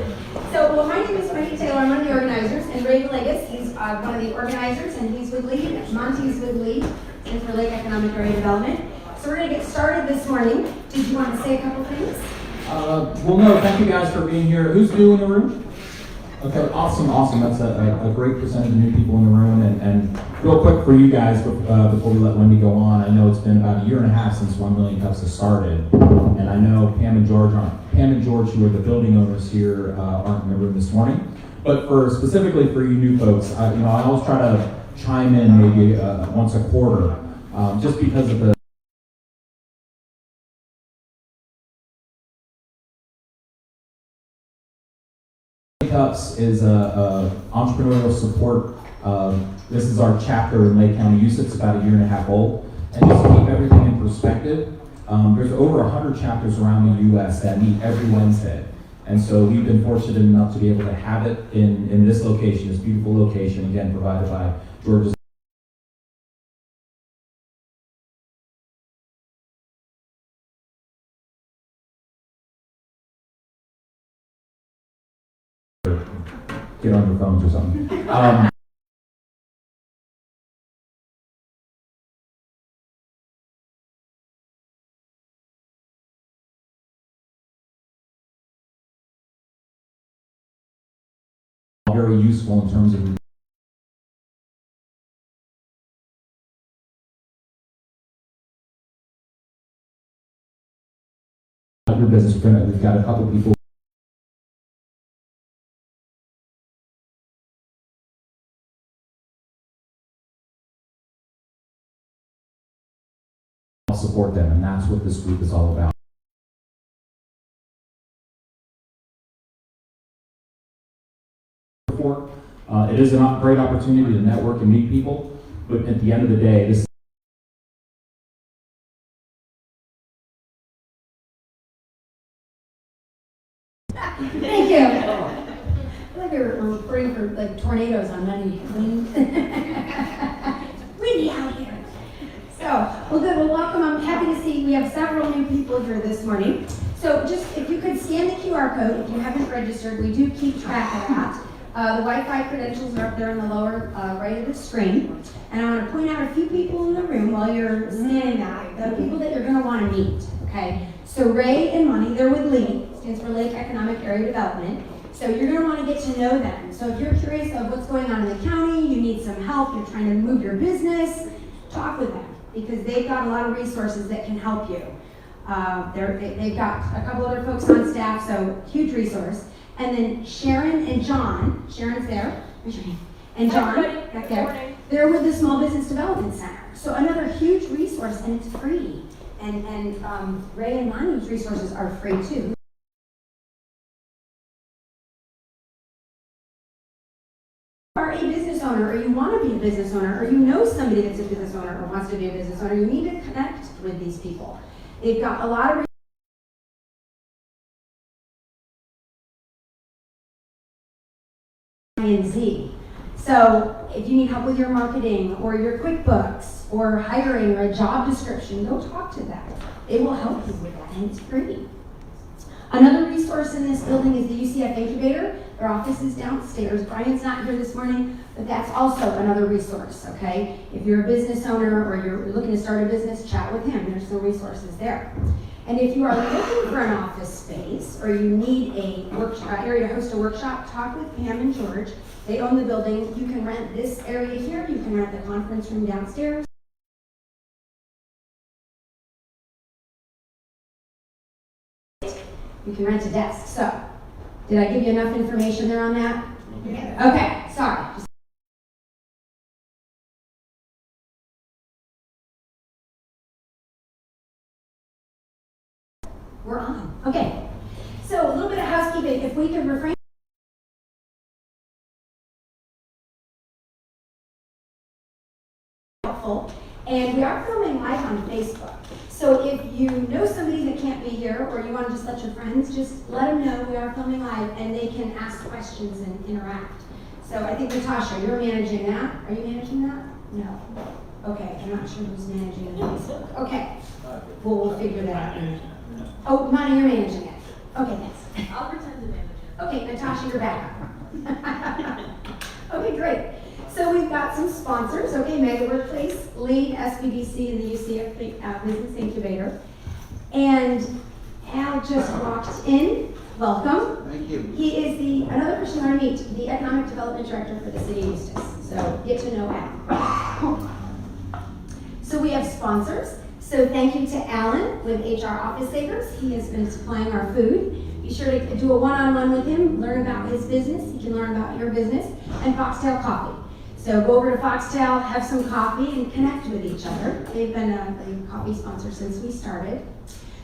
Well, my name is Matias Dell. I'm one of the organizers, and Ray Villegas, he's one of the organizers, and he's with LEAD. Monty's with LEAD, and for Lake Economic Area Development. So we're going to get started this morning. Did you want to say a couple things? Well, no, thank you guys for being here. Who's new in the room? Okay, awesome. That's a great percentage of new people in the room. And real quick for you guys, before we let Wendy go on, I know it's been about a year and a half since 1 Million Cups has started. And I know Pam and George, who are the building owners here, aren't in the room this morning. But specifically for you new folks, I always try to chime in maybe once a quarter, just because of the ClickUp is a entrepreneurial support. This is our chapter in Lake County. It's about a year and a half old. And just to keep everything in perspective, there's over 100 chapters around the U.S. that meet every Wednesday. And so we've been fortunate enough to be able to have it in this location, this beautiful location, again, provided by George's. Get on your phones or something. Very useful in terms of your business. We've got a couple people support them, and that's what this group is all about. It is a great opportunity to network and meet people, but at the end of the day, this Thank you. I feel like we were reporting for like tornadoes on Monday. Windy out here. So, well, good. Well, welcome. I'm happy to see we have several new people here this morning. So, just if you could scan the QR code, if you haven't registered, we do keep track of that. The Wi-Fi credentials are up there in the lower right of the screen. And I want to point out a few people in the room while you're scanning that, the people that you're going to want to meet, okay? So Ray and Monty, they're with LEAD, stands for Lake Economic Area Development. So you're going to want to get to know them. So if you're curious of what's going on in the county, you need some help, you're trying to move your business, talk with them because they've got a lot of resources that can help you. They've got a couple other folks on staff, so huge resource. And then Sharon and John, Sharon's there, and John, back there, they're with the Small Business Development Center. So another huge resource, and it's free. And Ray and Monty's resources are free too. If you are a business owner, or you want to be a business owner, or you know somebody that's a business owner or wants to be a business owner, you need to connect with these people. They've got a lot of Z. So if you need help with your marketing or your QuickBooks or hiring or a job description, go talk to them. They will help you with that, and it's free. Another resource in this building is the UCF Incubator. Their office is downstairs. Brian's not here this morning, but that's also another resource, okay? If you're a business owner or you're looking to start a business, chat with him. There's some resources there. And if you are looking for an office space or you need a area to host a workshop, talk with Pam and George. They own the building. You can rent this area here. You can rent the conference room downstairs. You can rent a desk. So, did I give you enough information there on that? Yeah. Okay, sorry. We're on. Okay. So a little bit of housekeeping. If we could refrain. Helpful. And we are filming live on Facebook. So if you know somebody that can't be here or you want to just let your friends, just let them know we are filming live and they can ask questions and interact. So I think Natasha, you're managing that. Are you managing that? No. Okay, I'm not sure who's managing Facebook. Okay. Well, we'll figure that out. Oh, Monty, you're managing it. Okay, thanks. I'll pretend to manage it. Okay, Natasha, you're back up. Okay, great. So we've got some sponsors. Okay, Mega Workplace, Lead, SBDC, and the UCF Business Incubator. And Al just walked in. Welcome. Thank you. He is another person I want to meet, the Economic Development Director for the City of Eustis. So get to know Al. So we have sponsors. So thank you to Alan with HR Office Savers. He has been supplying our food. Be sure to do a one-on-one with him, learn about his business. He can learn about your business. And Foxtail Coffee. So go over to Foxtail, have some coffee, and connect with each other. They've been a coffee sponsor since we started.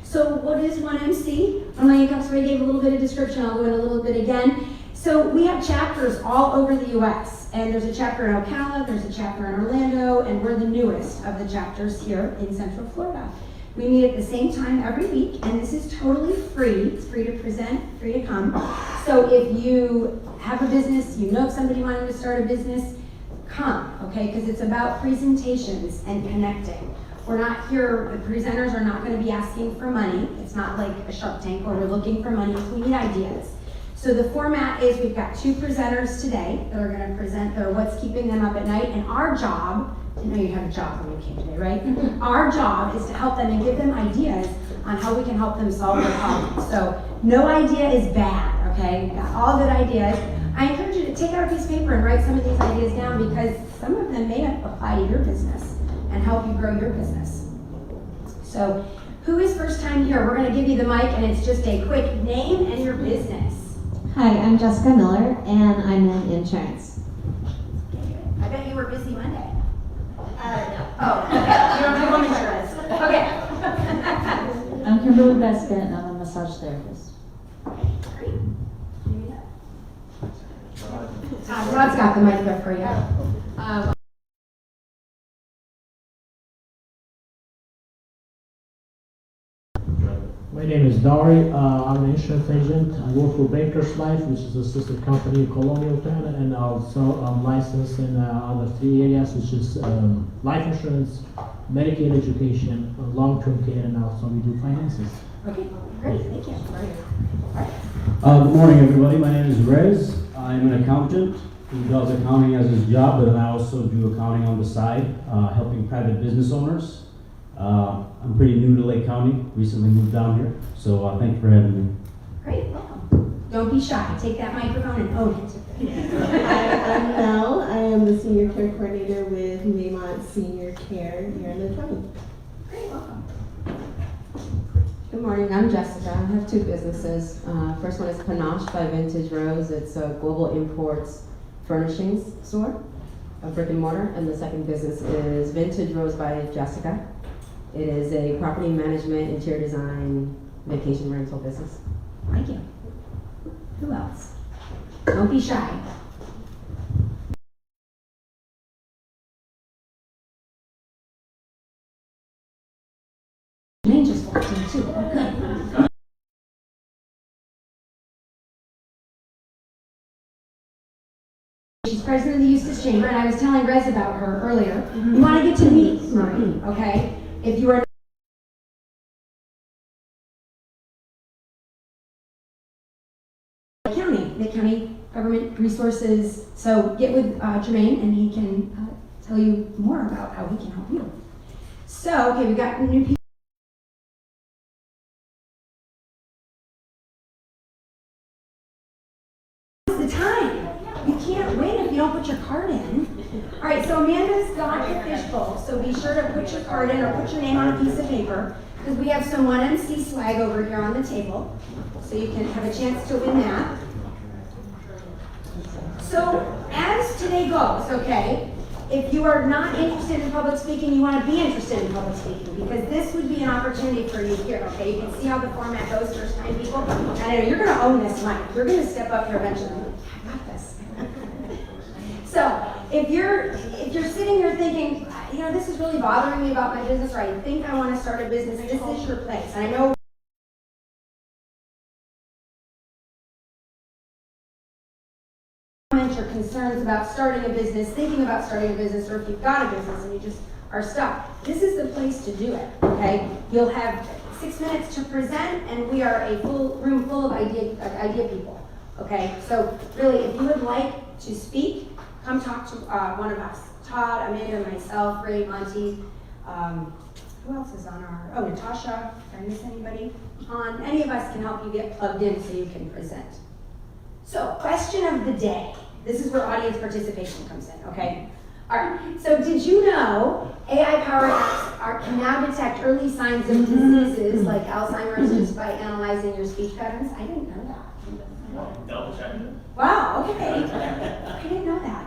So what is 1MC? Online Cups, I gave a little bit of description. I'll go in a little bit again. So we have chapters all over the U.S. And there's a chapter in Ocala, there's a chapter in Orlando, and we're the newest of the chapters here in Central Florida. We meet at the same time every week, and this is totally free. It's free to present, free to come. So if you have a business, you know somebody wanting to start a business, come, okay? Because it's about presentations and connecting. We're not here, the presenters are not going to be asking for money. It's not like a Shark Tank where we're looking for money. We need ideas. So the format is we've got 2 presenters today that are going to present their what's keeping them up at night. And our job, I know you had a job when you came today, right? Our job is to help them and give them ideas on how we can help them solve their problems. So no idea is bad, okay? We've got all good ideas. I encourage you to take out a piece of paper and write some of these ideas down because some of them may apply to your business and help you grow your business. So who is first time here? We're going to give you the mic and it's just a quick name and your business. Hi, I'm Jessica Miller, and I'm in insurance. I bet you were busy Monday. Oh, you don't have home insurance. Okay. I'm Kimberly Bescott, and I'm a massage therapist. Great. Rod's got the mic there for you. My name is Dari. I'm an insurance agent. I work for Bankers Life, which is a sister company in Colonial Penn, and also I'm licensed in other 3 areas, which is life insurance, Medicaid education, long-term care, and also we do finances. Okay, great, thank you. Good morning, everybody. My name is Rez. I'm an accountant who does accounting as his job, but then I also do accounting on the side, helping private business owners. I'm pretty new to Lake County, recently moved down here, so thank you for having me. Great, welcome. Don't be shy, take that microphone and own it. Hi, I'm Mel. I am the Senior Care Coordinator with Maymont Senior Care here in Lake County. Great, welcome. Good morning, I'm Jessica. I have 2 businesses. First one is Panache by Vintage Rose. It's a global imports furnishings store, a brick and mortar. And the second business is Vintage Rose by Jessica. It is a property management, interior design, vacation rental business. Thank you. Who else? Don't be shy. Jane just walked in too. Okay. She's president of the Eustis Chamber, and I was telling Rez about her earlier. You want to get to meet Marie, okay? If you are the county government resources, so get with Jermaine and he can tell you more about how we can help you. So, okay, we've got new people. The time. You can't win if you don't put your card in. All right, so Amanda's got the fishbowl, so be sure to put your card in or put your name on a piece of paper because we have some 1MC swag over here on the table, so you can have a chance to win that. So as today goes, okay, if you are not interested in public speaking, you want to be interested in public speaking because this would be an opportunity for you here, okay? You can see how the format goes first time people. And I know you're going to own this mic. You're going to step up here eventually. I got this. So if you're sitting here thinking, you know, this is really bothering me about my business, or I think I want to start a business, this is your place. And I know your concerns about starting a business, thinking about starting a business, or if you've got a business and you just are stuck, this is the place to do it, okay? You'll have 6 minutes to present, and we are a full room full of idea people. Okay, so really, if you would like to speak, come talk to one of us. Todd, Amanda, myself, Ray, Monty, who else is on our, oh, Natasha, did I miss anybody? Any of us can help you get plugged in so you can present. So, question of the day. This is where audience participation comes in, okay? All right, so did you know AI-powered apps can now detect early signs of diseases like Alzheimer's just by analyzing your speech patterns? I didn't know that. Double check. Wow, okay. I didn't know that.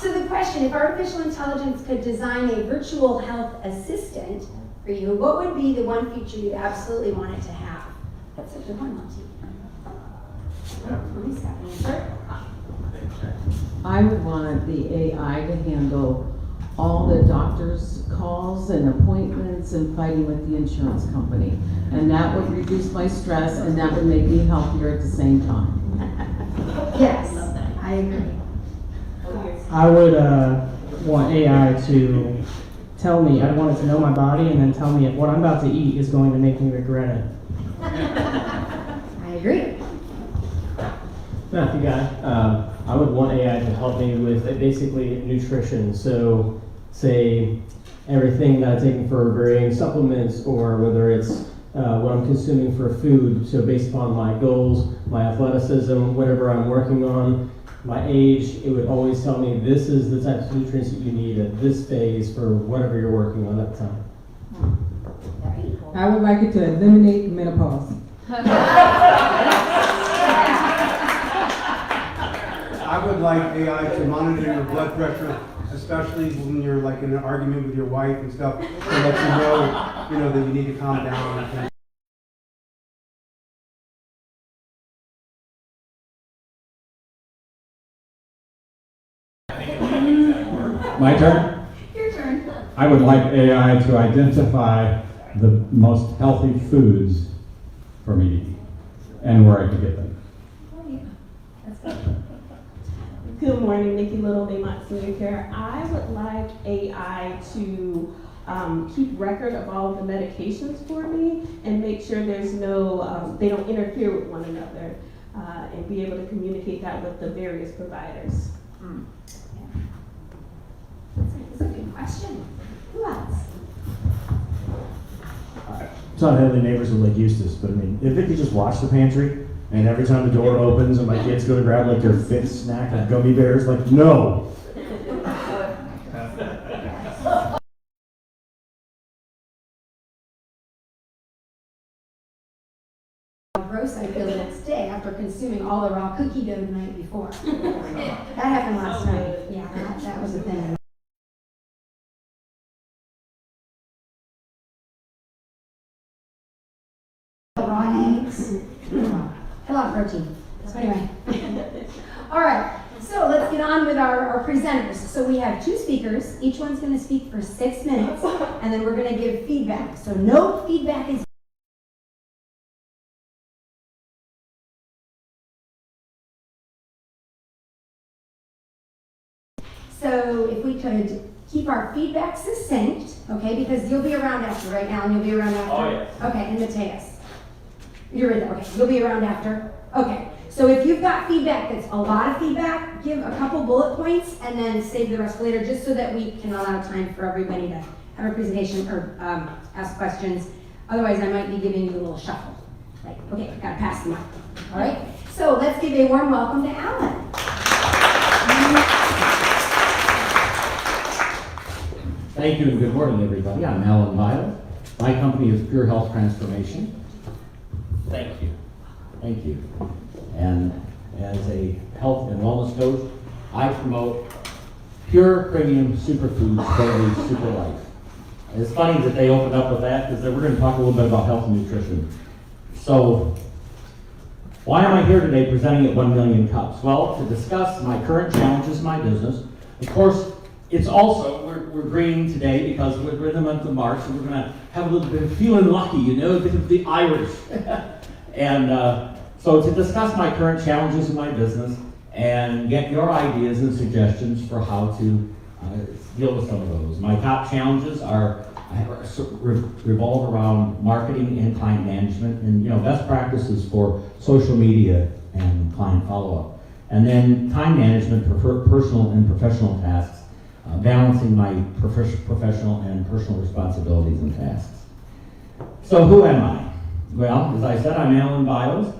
So the question, if artificial intelligence could design a virtual health assistant for you, what would be the one feature you'd absolutely want it to have? That's a good one, Monty. Nice, got an answer. I would want the AI to handle all the doctor's calls and appointments and fighting with the insurance company. And that would reduce my stress and that would make me healthier at the same time. Yes, I agree. I would want AI to tell me, I want it to know my body and then tell me if what I'm about to eat is going to make me regret it. I agree. Matthew guy, I would want AI to help me with basically nutrition. So, say everything that I'm taking for varying supplements, or whether it's what I'm consuming for food. So, based upon my goals, my athleticism, whatever I'm working on, my age, it would always tell me this is the types of nutrients that you need at this phase for whatever you're working on at the time. I would like it to eliminate menopause. I would like AI to monitor your blood pressure, especially when you're like in an argument with your wife and stuff, to let you know that you need to calm down. My turn? Your turn. I would like AI to identify the most healthy foods for me to eat and where I can get them. Oh, yeah. That's good. Good morning, Nikki Little, Maymont Senior Care. I would like AI to keep record of all of the medications for me and make sure there's no, they don't interfere with one another, and be able to communicate that with the various providers. Yeah. That's a good question. Who else? It's not Heavenly Neighbors of Lake Eustis, but I mean, if it could just watch the pantry, and every time the door opens and my kids go to grab like their fifth snack of gummy bears, like, no! How gross I feel the next day after consuming all the raw cookie dough the night before. That happened last night. Yeah, that was a thing. Raw eggs. A lot of protein. So anyway. All right. So let's get on with our presenters. So we have two speakers. Each one's going to speak for 6 minutes, and then we're going to give feedback. So no feedback is. So if we could keep our feedback succinct, okay, because you'll be around after right now, and you'll be around after. Oh, yes. Okay, and Matias. You're in there, okay, you'll be around after. Okay, so if you've got feedback that's a lot of feedback, give a couple bullet points and then save the rest for later, just so that we can allow time for everybody to have a presentation or ask questions. Otherwise, I might be giving you a little shuffle. Like, okay, gotta pass the mic. All right, so let's give a warm welcome to Alan. Thank you and good morning, everybody. I'm Alan Biles. My company is Pure Health Transformation. Thank you. Thank you. And as a health and wellness coach, I promote pure premium superfoods for a super life. And it's funny that they opened up with that because we're going to talk a little bit about health and nutrition. So, why am I here today presenting at 1 Million Cups? Well, to discuss my current challenges in my business. Of course, it's also, we're green today because we're in the month of March, and we're going to have a little bit of feeling lucky, you know, a bit of the Irish. And so to discuss my current challenges in my business and get your ideas and suggestions for how to deal with some of those. My top challenges revolve around marketing and client management and, you know, best practices for social media and client follow-up. And then time management for personal and professional tasks, balancing my professional and personal responsibilities and tasks. So who am I? Well, as I said, I'm Alan Biles.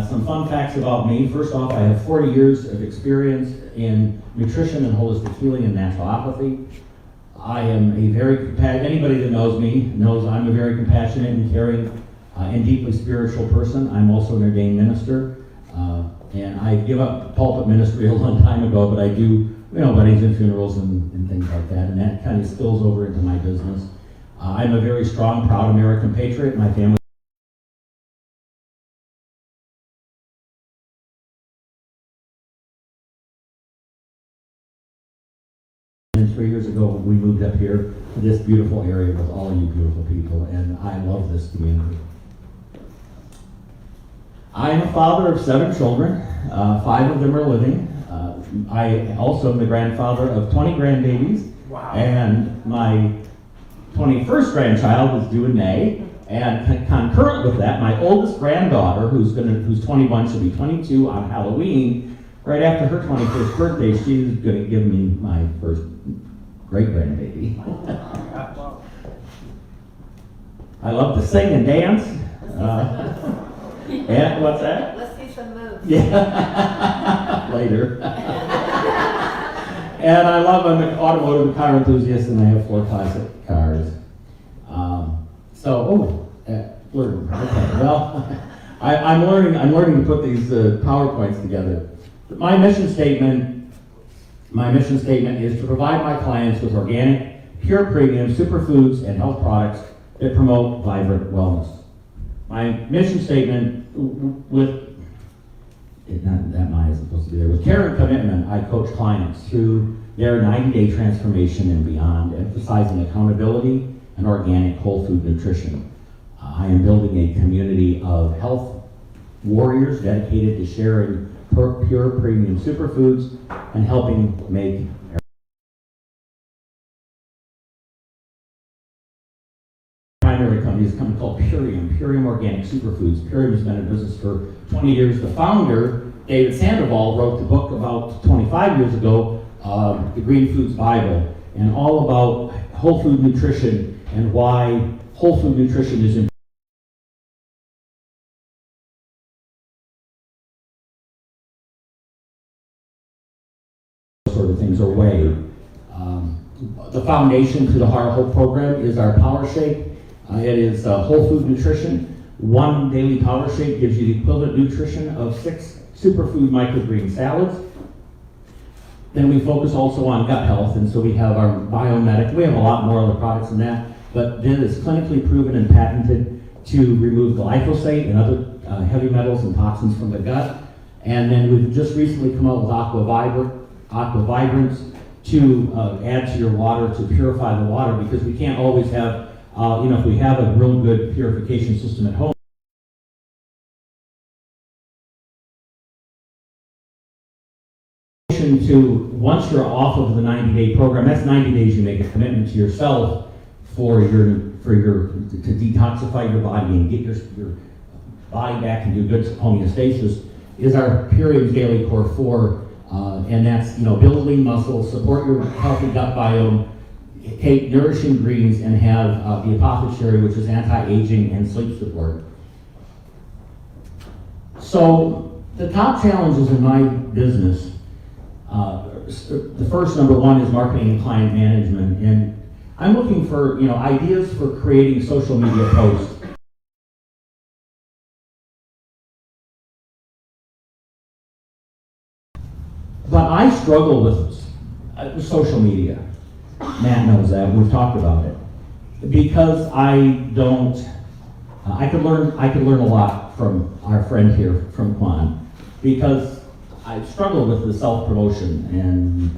Some fun facts about me. First off, I have 40 years of experience in nutrition and holistic healing and naturopathy. I am a very, anybody that knows me knows I'm a very compassionate and caring and deeply spiritual person. I'm also an ordained minister. And I give up pulpit ministry a long time ago, but I do, weddings and funerals and things like that. And that kind of spills over into my business. I'm a very strong, proud American patriot. My family and 3 years ago, we moved up here to this beautiful area with all you beautiful people, and I love this community. I am a father of 7 children. 5 of them are living. I also am the grandfather of 20 grandbabies. Wow. And my 21st grandchild is due in May. And concurrent with that, my oldest granddaughter, who's 21, she'll be 22 on Halloween. Right after her 21st birthday, she's going to give me my first great-grandbaby. I love to sing and dance. And what's that? Let's see some moves. Yeah, later. And I love, I'm an automotive car enthusiast, and I have 4 classic cars. Okay, well, I'm learning to put these PowerPoints together. My mission statement is to provide my clients with organic, pure premium superfoods and health products that promote vibrant wellness. My mission statement with care and commitment, I coach clients through their 90-day transformation and beyond, emphasizing accountability and organic whole food nutrition. I am building a community of health warriors dedicated to sharing pure premium superfoods and helping make primary company is a company called Purium Organic Superfoods. Purium has been in business for 20 years. The founder, David Sandoval, wrote the book about 25 years ago, The Green Foods Bible, and all about whole food nutrition and why whole food nutrition is important. Sort of things are way. The foundation to the Heart Hope program is our Power Shake. It is whole food nutrition. 1 daily Power Shake gives you the equivalent nutrition of 6 superfood microgreen salads. Then we focus also on gut health, and so we have our Biomedic. We have a lot more other products than that, but then it's clinically proven and patented to remove glyphosate and other heavy metals and toxins from the gut. And then we've just recently come out with Aqua Vibrance to add to your water to purify the water, because we can't always have, if we have a real good purification system at home, to once you're off of the 90-day program, that's 90 days you make a commitment to yourself to detoxify your body and get your body back into good homeostasis, is our Purium Daily Core 4, and that's build lean muscle, support your healthy gut biome, take nourishing greens, and have the apothecary, which is anti-aging and sleep support. So the top challenges in my business, the first, number 1, is marketing and client management, and I'm looking for ideas for creating social media posts. But I struggle with social media. Matt knows that. We've talked about it. Because I could learn a lot from our friend here from Quan, because I struggle with the self-promotion and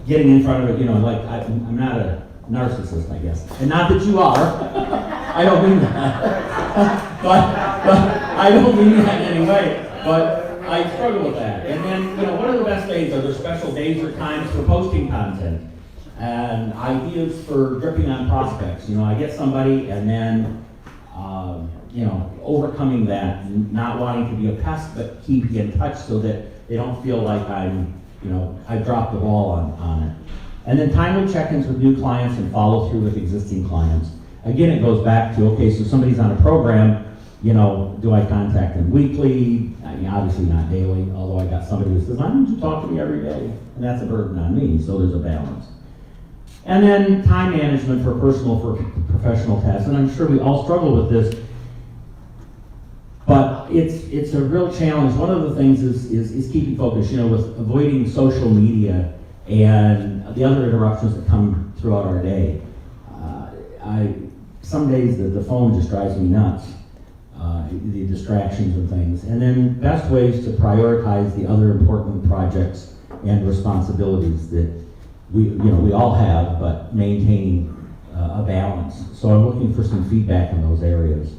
getting in front of it. I'm not a narcissist, I guess, and not that you are. I don't mean that. but I don't mean that in any way. But I struggle with that. And then, what are the best days? Are there special days or times for posting content? And ideas for dripping on prospects. I get somebody, and then overcoming that, not wanting to be a pest, but keeping in touch so that they don't feel like I've dropped the ball on it. And then timely check-ins with new clients and follow through with existing clients. Again, it goes back to, okay, so somebody's on a program, do I contact them weekly? Obviously not daily, although I got somebody who says, I need you to talk to me every day. And that's a burden on me, so there's a balance. And then time management for personal, for professional tasks. And I'm sure we all struggle with this, but it's a real challenge. One of the things is keeping focus, with avoiding social media and the other interruptions that come throughout our day. Some days the phone just drives me nuts, the distractions and things. And then best ways to prioritize the other important projects and responsibilities that we all have, but maintaining a balance. So I'm looking for some feedback in those areas.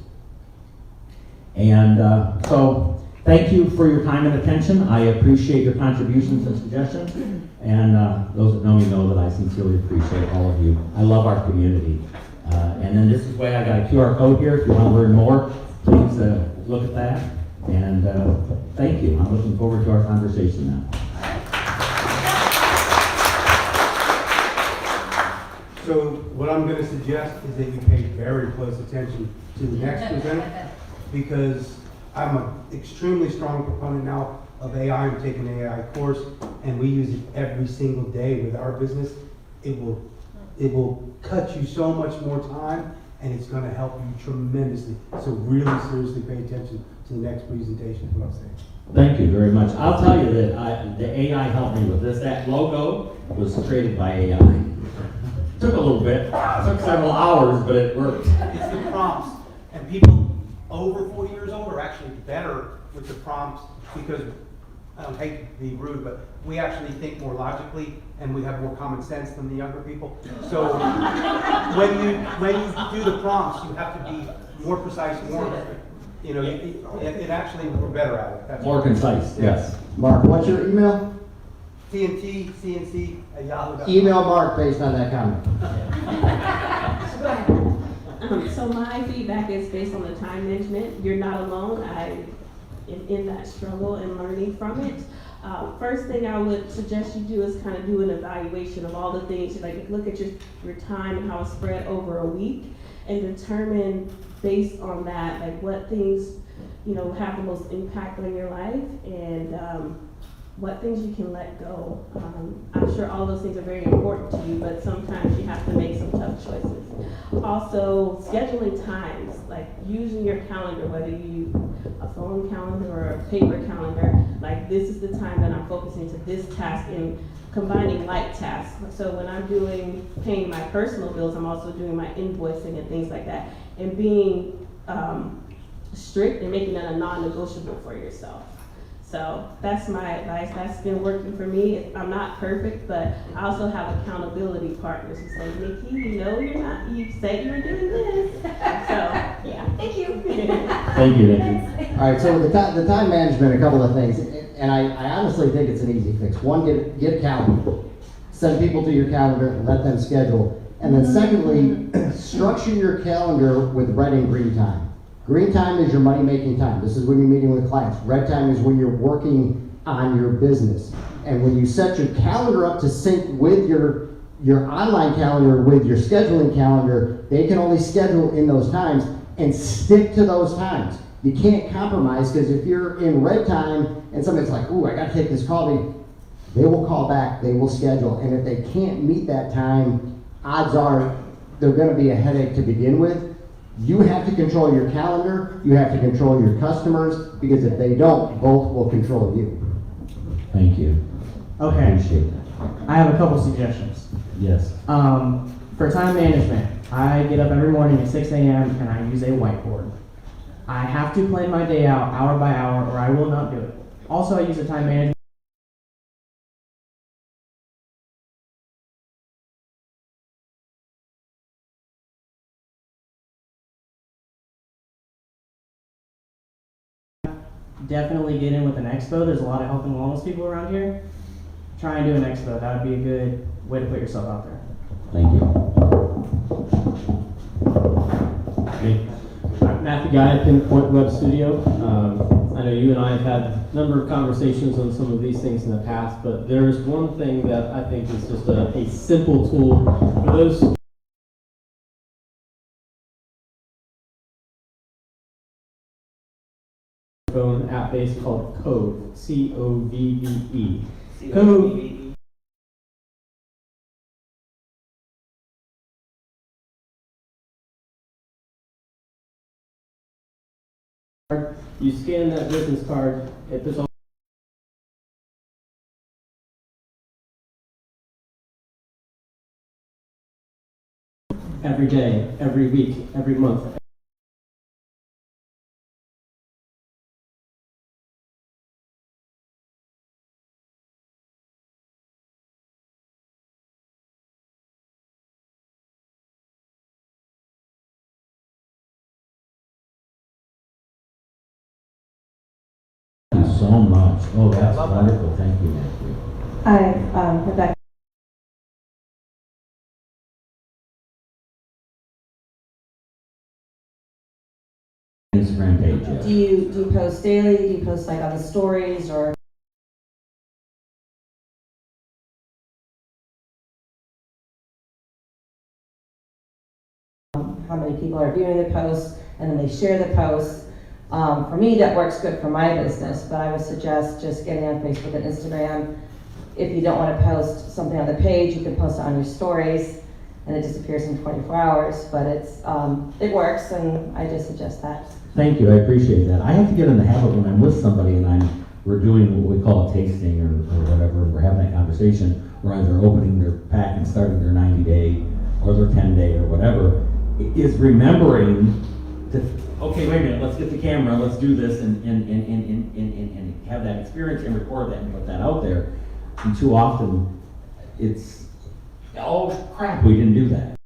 And so thank you for your time and attention. I appreciate your contributions and suggestions. And those that know me know that I sincerely appreciate all of you. I love our community. And then this is why I got a QR code here. If you want to learn more, please look at that. And thank you. I'm looking forward to our conversation now. So what I'm going to suggest is that you pay very close attention to the next presenter, because I'm an extremely strong proponent now of AI. I'm taking an AI course, and we use it every single day with our business. It will cut you so much more time, and it's going to help you tremendously. So really seriously pay attention to the next presentation, is what I'm saying. Thank you very much. I'll tell you that the AI helped me with this. That logo was created by AI. Took a little bit, took several hours, but it worked. It's the prompts, and people over 40 years old are actually better with the prompts, because I don't hate to be rude, but we actually think more logically and we have more common sense than the younger people. So when you do the prompts, you have to be more precise, it actually, we're better at it. That's More concise, yes. Mark, what's your email? TNT, CNC, Yahoo. Email Mark based on that comment. So my feedback is based on the time management. You're not alone. I am in that struggle and learning from it. First thing I would suggest you do is kind of do an evaluation of all the things, like look at your time and how it's spread over a week, and determine based on that, like what things, have the most impact on your life, and what things you can let go. I'm sure all those things are very important to you, but sometimes you have to make some tough choices. Also, scheduling times, like using your calendar, whether you use a phone calendar or a paper calendar, like this is the time that I'm focusing to this task, and combining light tasks. So when I'm paying my personal bills, I'm also doing my invoicing and things like that, and being strict and making it a non-negotiable for yourself. So that's my advice. That's been working for me. I'm not perfect, but I also have accountability partners who say, Nikki, you said you were doing this. So, yeah. Thank you. Thank you, Nikki. All right, so the time management, a couple of things, and I honestly think it's an easy fix. One, get a calendar. Send people to your calendar, let them schedule. And then secondly, structure your calendar with red and green time. Green time is your money-making time. This is when you're meeting with clients. Red time is when you're working on your business. And when you set your calendar up to sync with your online calendar, with your scheduling calendar, they can only schedule in those times, and stick to those times. You can't compromise, because if you're in red time and somebody's like, ooh, I gotta take this call, they will call back, they will schedule. And if they can't meet that time, odds are they're gonna be a headache to begin with. You have to control your calendar, you have to control your customers, because if they don't, both will control you. Thank you. Okay, Appreciate that. I have a couple suggestions. Yes. For time management, I get up every morning at 6 a.m. and I use a whiteboard. I have to plan my day out hour by hour, or I will not do it. Also, I use a time management. Definitely get in with an expo. There's a lot of health and wellness people around here. Try and do an expo. That would be a good way to put yourself out there. Thank you. Okay. Matthew Guy at Pinpoint Web Studio. I know you and I have had a number of conversations on some of these things in the past, but there's one thing that I think is just a simple tool for those phone app base called Covve, C-O-V-V-E. Covve. You scan that business card, it puts all every day, every week, every month. Thank you so much. Oh, that's wonderful. Thank you, Matthew. Hi, Rebecca. Instagram page, yeah. Do you post daily? Do you post like on the stories or? How many people are viewing the posts, and then they share the posts. For me, that works good for my business, but I would suggest just getting on Facebook and Instagram. If you don't want to post something on the page, you can post it on your stories, and it disappears in 24 hours, but it works, and I just suggest that. Thank you, I appreciate that. I have to get in the habit when I'm with somebody and we're doing what we call a tasting or whatever, and we're having that conversation, we're either opening their pack and starting their 90-day or their 10-day or whatever, is remembering to, okay, wait a minute, let's get the camera, let's do this and have that experience and record that and put that out there. And too often, it's, oh crap, we didn't do that.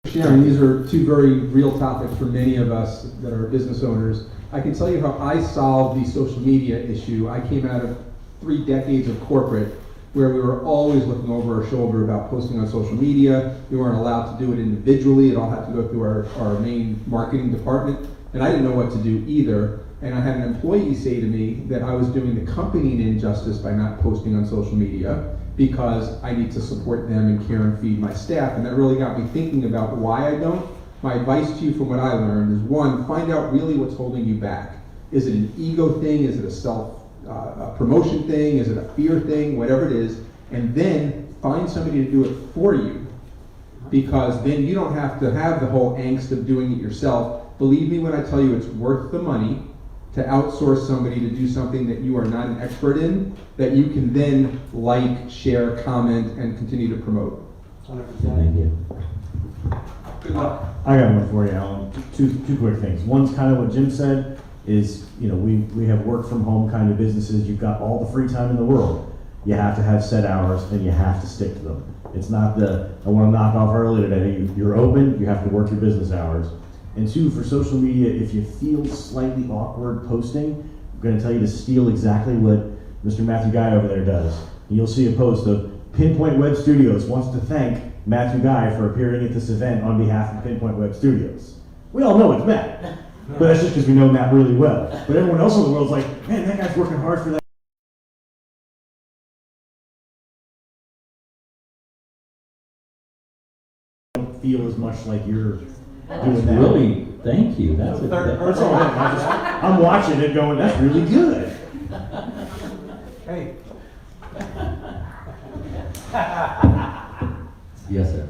Sharon, these are two very real topics for many of us that are business owners. I can tell you how I solved the social media issue. I came out of 3 decades of corporate where we were always looking over our shoulder about posting on social media. We weren't allowed to do it individually. It all had to go through our main marketing department. And I didn't know what to do either. And I had an employee say to me that I was doing the company an injustice by not posting on social media because I need to support them and care and feed my staff. And that really got me thinking about why I don't. My advice to you from what I learned is, one, find out really what's holding you back. Is it an ego thing? Is it a self-promotion thing? Is it a fear thing? Whatever it is. And then find somebody to do it for you, because then you don't have to have the whole angst of doing it yourself. Believe me when I tell you it's worth the money to outsource somebody to do something that you are not an expert in, that you can then like, share, comment, and continue to promote. 100%. Thank you. Good luck. I got one for you, Alan. Two quick things. One's kind of what Jim said is, you know, we have work from home kind of businesses. You've got all the free time in the world. You have to have set hours and you have to stick to them. It's not I want to knock off early today. You're open, you have to work your business hours. And two, for social media, if you feel slightly awkward posting, I'm going to tell you to steal exactly what Mr. Matthew Guy over there does. And you'll see a post of Pinpoint Web Studios wants to thank Matthew Guy for appearing at this event on behalf of Pinpoint Web Studios. We all know it's Matt, but that's just because we know Matt really well. But everyone else in the world's like, man, that guy's working hard for that. Don't feel as much like you're doing that. Really, thank you. That's all I'm watching it going, that's really good. Hey. Yes, sir.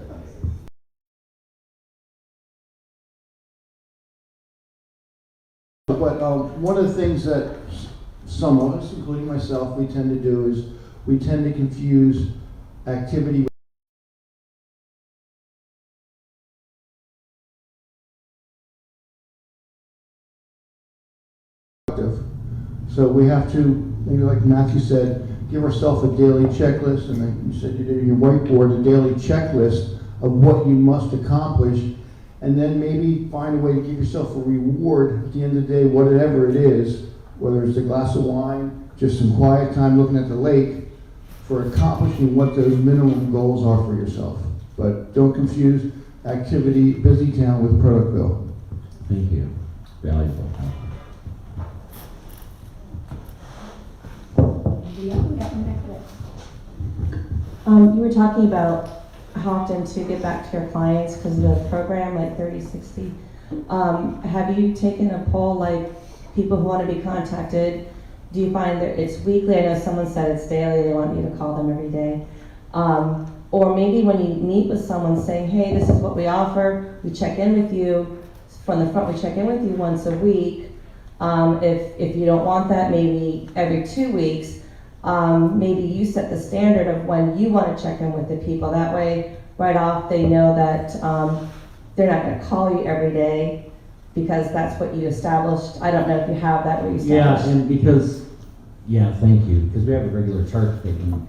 But one of the things that some of us, including myself, we tend to do is we tend to confuse activity with. So we have to, maybe like Matthew said, give ourselves a daily checklist, and then you said you did in your whiteboard a daily checklist of what you must accomplish, and then maybe find a way to give yourself a reward at the end of the day, whatever it is, whether it's a glass of wine, just some quiet time looking at the lake, for accomplishing what those minimum goals are for yourself. But don't confuse activity, busy town with Productville. Thank you. Valuable. You were talking about how often to get back to your clients because of the program, like 30-60. Have you taken a poll, like people who want to be contacted? Do you find that it's weekly? I know someone said it's daily, they want you to call them every day. Or maybe when you meet with someone saying, hey, this is what we offer, we check in with you. From the front, we check in with you once a week. If you don't want that, maybe every 2 weeks. Maybe you set the standard of when you want to check in with the people. That way, right off, they know that they're not going to call you every day because that's what you established. I don't know if you have that where you established. Yeah, and because, thank you, because we have a regular chart they can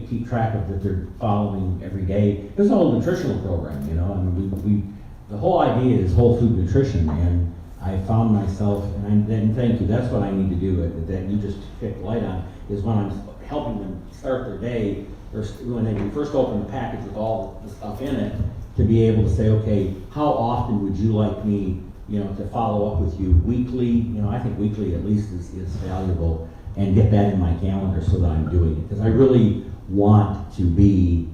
keep track of that they're following every day. There's a whole nutritional program, you know, and the whole idea is whole food nutrition, and I found myself, and thank you, that's what I need to do, that you just hit the light on, is when I'm helping them start their day, or when they first open the package with all the stuff in it, to be able to say, okay, how often would you like me, you know, to follow up with you weekly? You know, I think weekly at least is valuable, and get that in my calendar so that I'm doing it. Because I really want to be,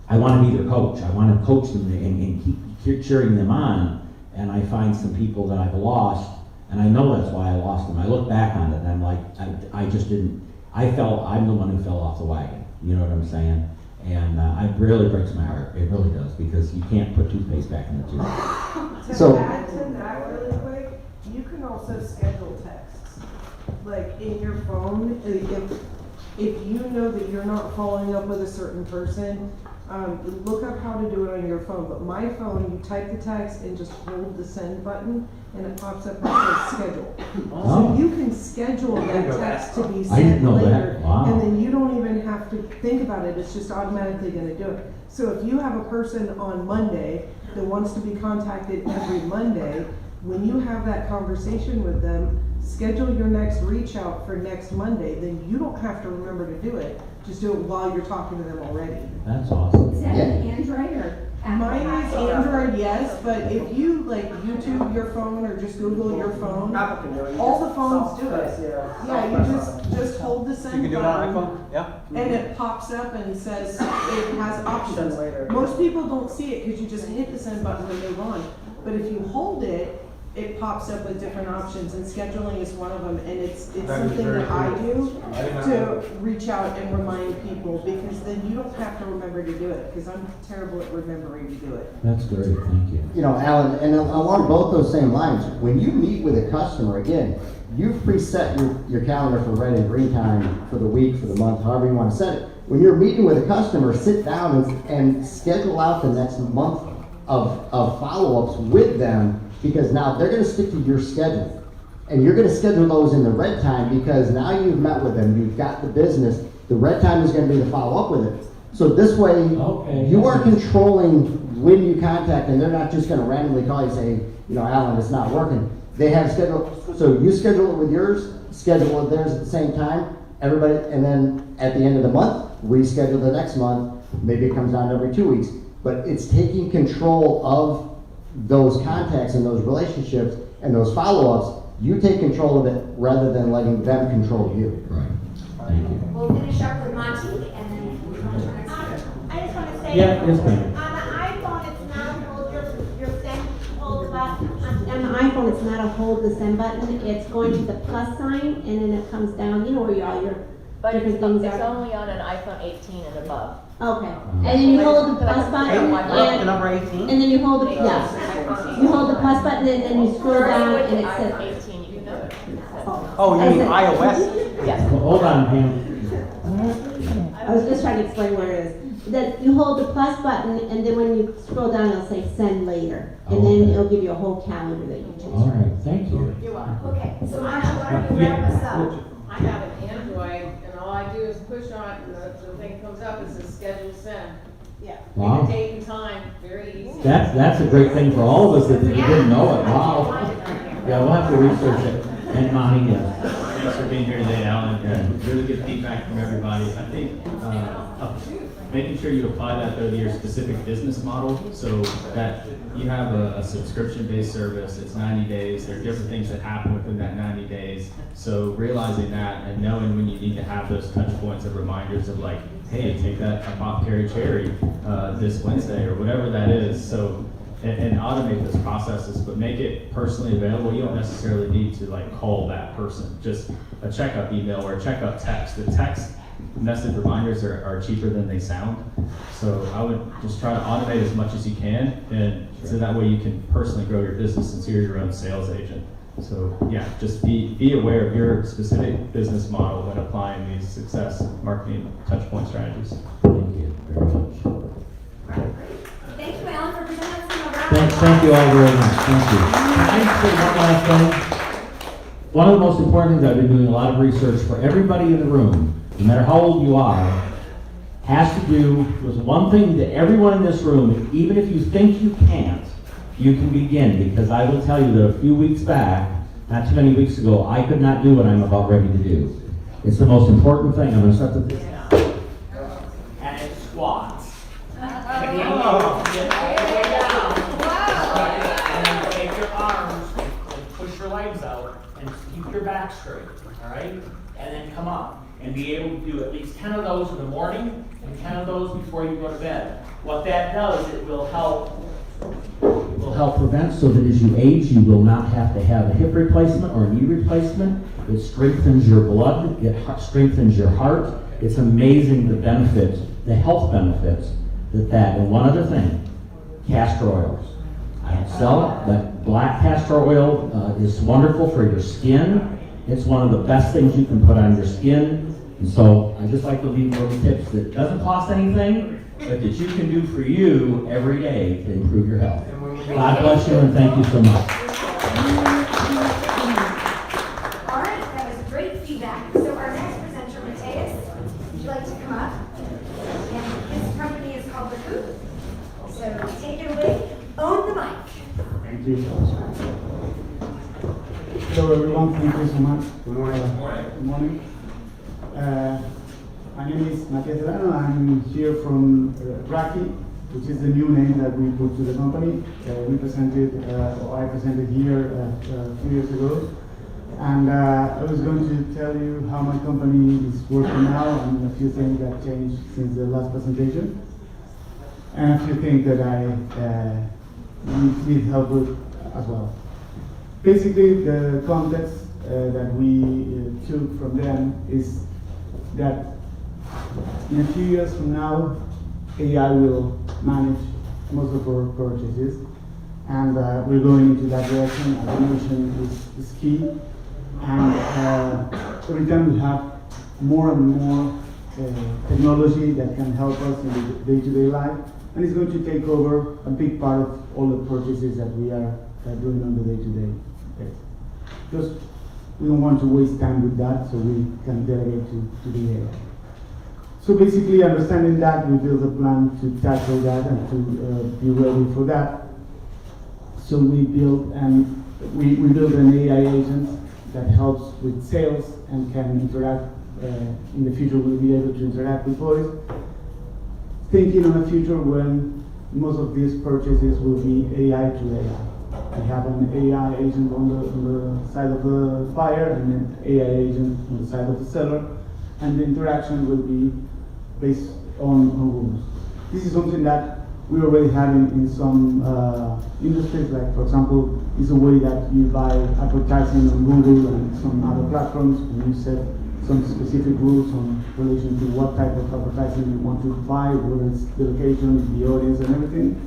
I want to be their coach. I want to coach them and keep cheering them on. And I find some people that I've lost, and I know that's why I lost them. I look back on it and I'm like, I just didn't, I'm the one who fell off the wagon. You know what I'm saying? And it really breaks my heart. It really does, because you can't put toothpaste back in the tube. To add to that really quick, you can also schedule texts. Like in your phone, if you know that you're not following up with a certain person, look up how to do it on your phone. But my phone, you type the text and just hold the send button, and it pops up and says schedule. So you can schedule that text to be sent later, and then you don't even have to think about it. It's just automatically going to do it. So if you have a person on Monday that wants to be contacted every Monday, when you have that conversation with them, schedule your next reach out for next Monday, then you don't have to remember to do it. Just do it while you're talking to them already. That's awesome. Is that an Android or Apple? Mine is Android, yes, but if you like YouTube your phone or just Google your phone, all the phones do it. Yeah, you just hold the send button. You can do it on iPhone, yeah. And it pops up and says it has options. Most people don't see it because you just hit the send button and move on. But if you hold it, it pops up with different options, and scheduling is one of them, and it's something that I do to reach out and remind people, because then you don't have to remember to do it, because I'm terrible at remembering to do it. That's great, thank you. You know, Alan, and along both those same lines, when you meet with a customer, again, you've preset your calendar for red and green time for the week, for the month, however you want to set it. When you're meeting with a customer, sit down and schedule out the next month of follow-ups with them, because now they're going to stick to your schedule. And you're going to schedule those in the red time, because now you've met with them, you've got the business. The red time is going to be the follow-up with it. So this way, you are controlling when you contact, and they're not just going to randomly call you and say, you know, Alan, it's not working. They have scheduled, so you schedule it with yours, schedule it with theirs at the same time, everybody, and then at the end of the month, reschedule the next month. Maybe it comes down every 2 weeks. But it's taking control of those contacts and those relationships and those follow-ups. You take control of it rather than letting them control you. Right. Thank you. We'll finish up with Monty, and then we'll go to our next speaker. I just want to say, Yeah, yes, ma'am. on the iPhone, it's not hold your send, hold the button. On the iPhone, it's not a hold the send button. It's going to the plus sign, and then it comes down. You know where all your different things It's are. only on an iPhone 18 and above. Okay, and then you hold the plus button, and number 18? and then you hold the, you hold the plus button, and then you scroll down, and it says. 18, you can know it. Oh, you mean iOS? Yes. Well, hold on, Pam. I was just trying to explain where it is. That you hold the plus button, and then when you scroll down, it'll say send later, and then it'll give you a whole calendar that you choose. All right, thank you. You're welcome. Okay, so Monty, why don't you wrap us up? I have an Android, and all I do is push on it, and the thing comes up, it says schedule send. Yeah. Wow. Pick a date and time, very easy. That's a great thing for all of us that didn't know it. Wow. Yeah, we'll have to research it. And Monty, yes. Thanks for being here today, Alan. Really good feedback from everybody. I think making sure you apply that though to your specific business model, so that you have a subscription-based service. It's 90 days. There are different things that happen within that 90 days. So realizing that and knowing when you need to have those touch points of reminders of like, hey, take that apothecary cherry this Wednesday or whatever that is. So. And automate those processes, but make it personally available. You don't necessarily need to like call that person. Just a checkup email or a checkup text. The text message reminders are cheaper than they sound. So I would just try to automate as much as you can, and so that way you can personally grow your business since you're your own sales agent. So yeah, just be aware of your specific business model when applying these success marketing touchpoint strategies. Thank you very much. Thank you, Alan, for presenting us. Thank you all very much. Thank you. Can I say one last thing? One of the most important things I've been doing a lot of research for everybody in the room, no matter how old you are, has to do with one thing that everyone in this room, even if you think you can't, you can begin. Because I will tell you that a few weeks back, not too many weeks ago, I could not do what I'm about ready to do. It's the most important thing. I'm going to start with this now. And it's squats. Legs out and keep your back straight, all right? And then come up and be able to do at least 10 of those in the morning and 10 of those before you go to bed. What that does, it will help prevent so that as you age, you will not have to have a hip replacement or a knee replacement. It strengthens your blood, it strengthens your heart. It's amazing the benefits, the health benefits that. And one other thing, castor oils. I don't sell it, but black castor oil is wonderful for your skin. It's one of the best things you can put on your skin. And so I just like to leave little tips that doesn't cost anything, but that you can do for you every day to improve your health. God bless you and thank you so much. All right, that was great feedback. So our next presenter, Matias, would you like to come up? And his company is called the Covve. So take it away. Own the mic. Thank you. Hello everyone, thank you so much. Good morning. Good morning. My name is Matias Dell. I'm here from Racky, which is the new name that we put to the company. I presented here a few years ago. And I was going to tell you how my company is working now and a few things that changed since the last presentation. And a few things that I need help with as well. Basically, the context that we took from them is that in a few years from now, AI will manage most of our purchases, and we're going into that direction. Automation is key, and every time we have more and more technology that can help us in the day-to-day life, and it's going to take over a big part of all the purchases that we are doing on the day-to-day. Because we don't want to waste time with that, so we can delegate to the AI. So basically, understanding that, we build a plan to tackle that and to be ready for that. So we build an AI agent that helps with sales and can interact. In the future, we'll be able to interact with voice. Thinking on a future when most of these purchases will be AI to AI. We have an AI agent on the side of the buyer and an AI agent on the side of the seller, and the interaction will be based on rules. This is something that we already have in some industries, like for example, it's a way that you buy advertising on Google and some other platforms, and you set some specific rules in relation to what type of advertising you want to buy, whether it's the location, the audience, and everything.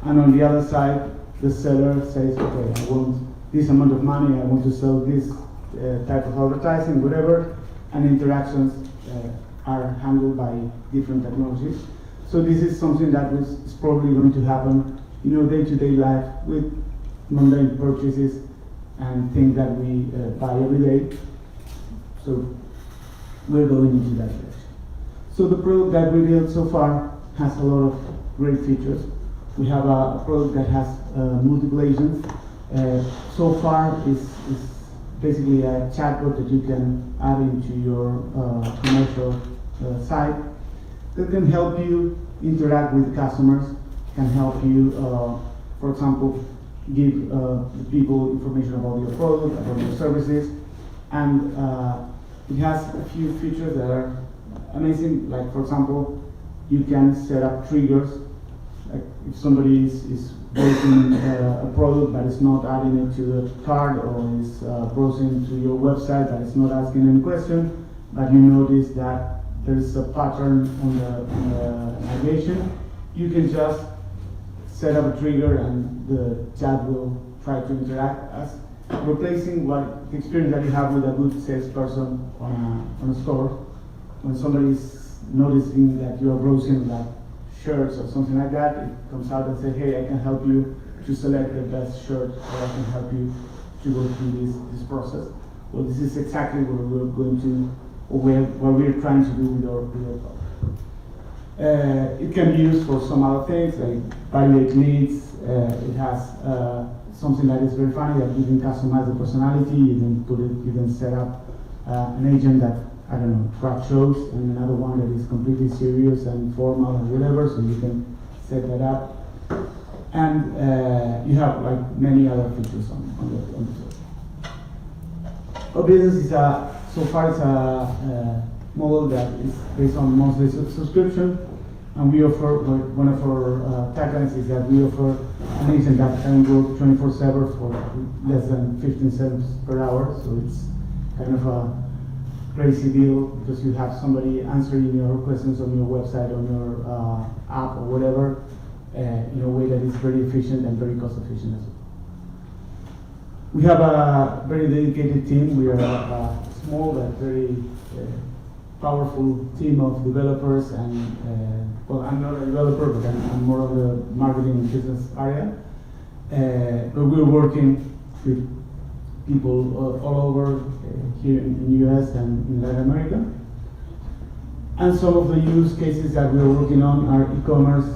And on the other side, the seller says, okay, I want this amount of money, I want to sell this type of advertising, whatever, and interactions are handled by different technologies. So this is something that is probably going to happen in your day-to-day life with mundane purchases and things that we buy every day. So we're going into that direction. So the product that we built so far has a lot of great features. We have a product that has multiple agents. So far is basically a chatbot that you can add into your commercial site that can help you interact with customers, can help you, for example, give the people information about your product, about your services, and it has a few features that are amazing. Like, for example, you can set up triggers. Like if somebody is browsing a product but is not adding it to the cart, or is browsing to your website but is not asking any question, but you notice that there is a pattern on the navigation, you can just set up a trigger and the chat will try to interact, as replacing what the experience that you have with a good salesperson on a store. When somebody is noticing that you are browsing like shirts or something like that, it comes out and says, hey, I can help you to select the best shirt, or I can help you to go through this process. Well, this is exactly what we're going to, or what we're trying to do with our product. It can be used for some other things, like validate leads. It has something that is very funny, that you can customize the personality. You can put it, you can set up an agent that, I don't know, crack shows, and another one that is completely serious and formal and whatever, so you can set that up. And you have like many other features on the site. Our business is so far it's a model that is based on monthly subscription, and we offer, one of our taglines is that we offer an agent that can work 24/7 for less than 15 cents per hour, so it's kind of a crazy deal, because you have somebody answering your questions on your website, on your app or whatever, in a way that is very efficient and very cost efficient as well. We have a very dedicated team. We are a small but very powerful team of developers, and well, I'm not a developer, but I'm more of the marketing and business area. But we're working with people all over here in the US and in Latin America. And some of the use cases that we're working on are e-commerce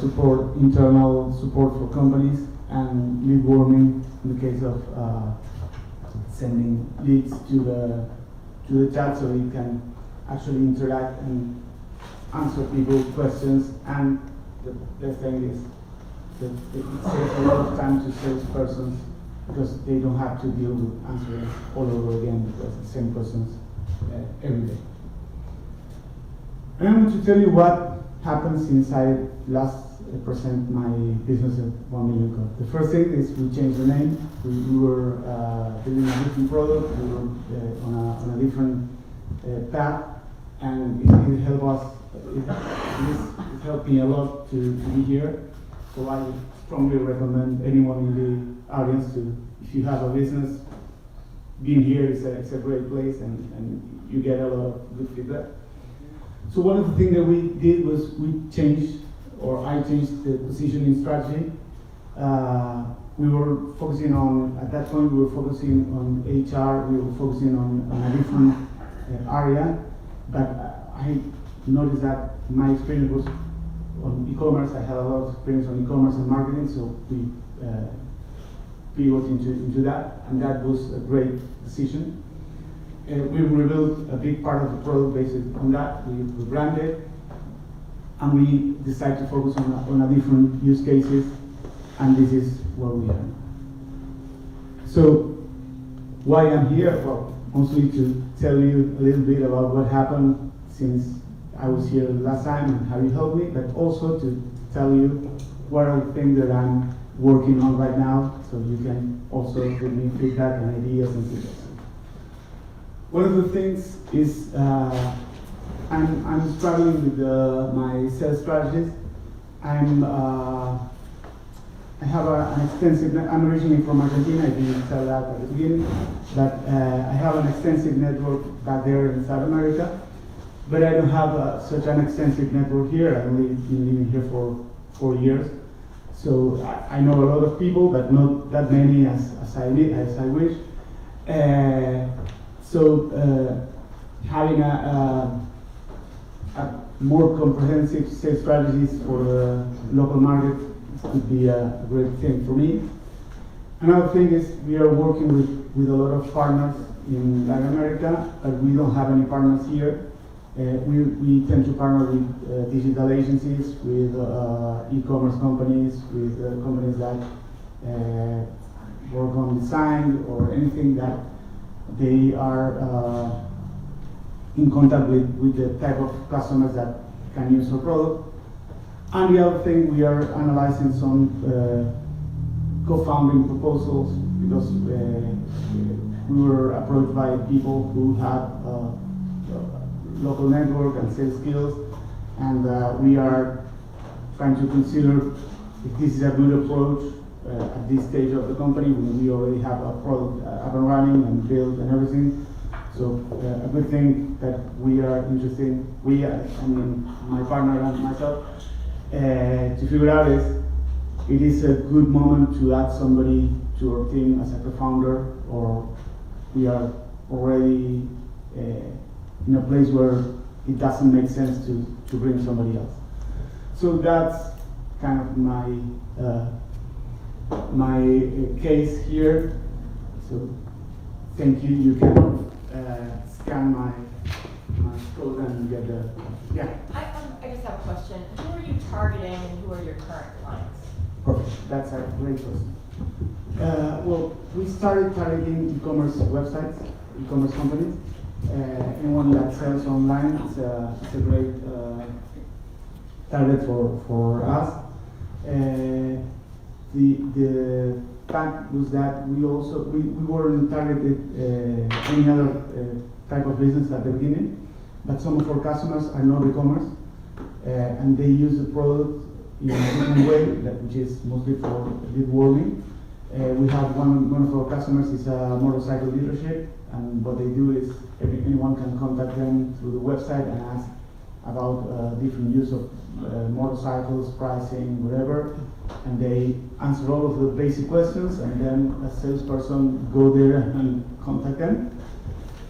support, internal support for companies, and lead warming in the case of sending leads to the chat, so you can actually interact and answer people's questions. And the best thing is that it saves a lot of time to salespersons, because they don't have to deal with answering all over again, because the same questions every day. And I'm going to tell you what happened since I last present my business at 1 million Covve. The first thing is we changed the name. We were building a different product. We were on a different path, and it helped us. It helped me a lot to be here. So I strongly recommend anyone in the audience to, if you have a business, being here is a great place, and you get a lot of good feedback. So one of the things that we did was I changed the positioning strategy. We were focusing on, at that point we were focusing on HR, we were focusing on a different area, but I noticed that my experience was on e-commerce. I had a lot of experience on e-commerce and marketing, so we pivoted into that, and that was a great decision. We rebuilt a big part of the product based on that. We rebranded, and we decided to focus on a different use cases, and this is where we are. So, why I'm here? Well, mostly to tell you a little bit about what happened since I was here last time and how you helped me, but also to tell you what are the things that I'm working on right now, so you can also give me feedback and ideas and suggestions. One of the things is I'm struggling with my sales strategies. I have an extensive. I'm originally from Argentina. I didn't tell that at the beginning, but I have an extensive network back there in South America. But I don't have such an extensive network here. I've only been living here for 4 years, so I know a lot of people, but not that many as I wish. So having a more comprehensive sales strategies for the local market could be a great thing for me. Another thing is we are working with a lot of partners in Latin America, but we don't have any partners here. We tend to partner with digital agencies, with e-commerce companies, with companies that work on design or anything that they are in contact with the type of customers that can use our product. And the other thing, we are analyzing some co-founding proposals because we were approached by people who had local network and sales skills, and we are trying to consider if this is a good approach at this stage of the company when we already have a product up and running and built and everything. So a good thing that we are interested, I mean my partner and myself, to figure out is it is a good moment to add somebody to our team as a co-founder, or we are already in a place where it doesn't make sense to bring somebody else. So that's kind of my case here. So thank you. You can scan my code and get the, yeah. I just have a question. Who are you targeting and who are your current clients? Perfect. That's a great question. Well, we started targeting e-commerce websites, e-commerce companies. Anyone that sells online, it's a great target for us. The fact was that we weren't targeted any other type of business at the beginning, but some of our customers are not e-commerce, and they use the product in a different way, which is mostly for lead warming. We have one of our customers is a motorcycle dealership, and what they do is anyone can contact them through the website and ask about different use of motorcycles, pricing, whatever, and they answer all of the basic questions, and then a salesperson go there and contact them.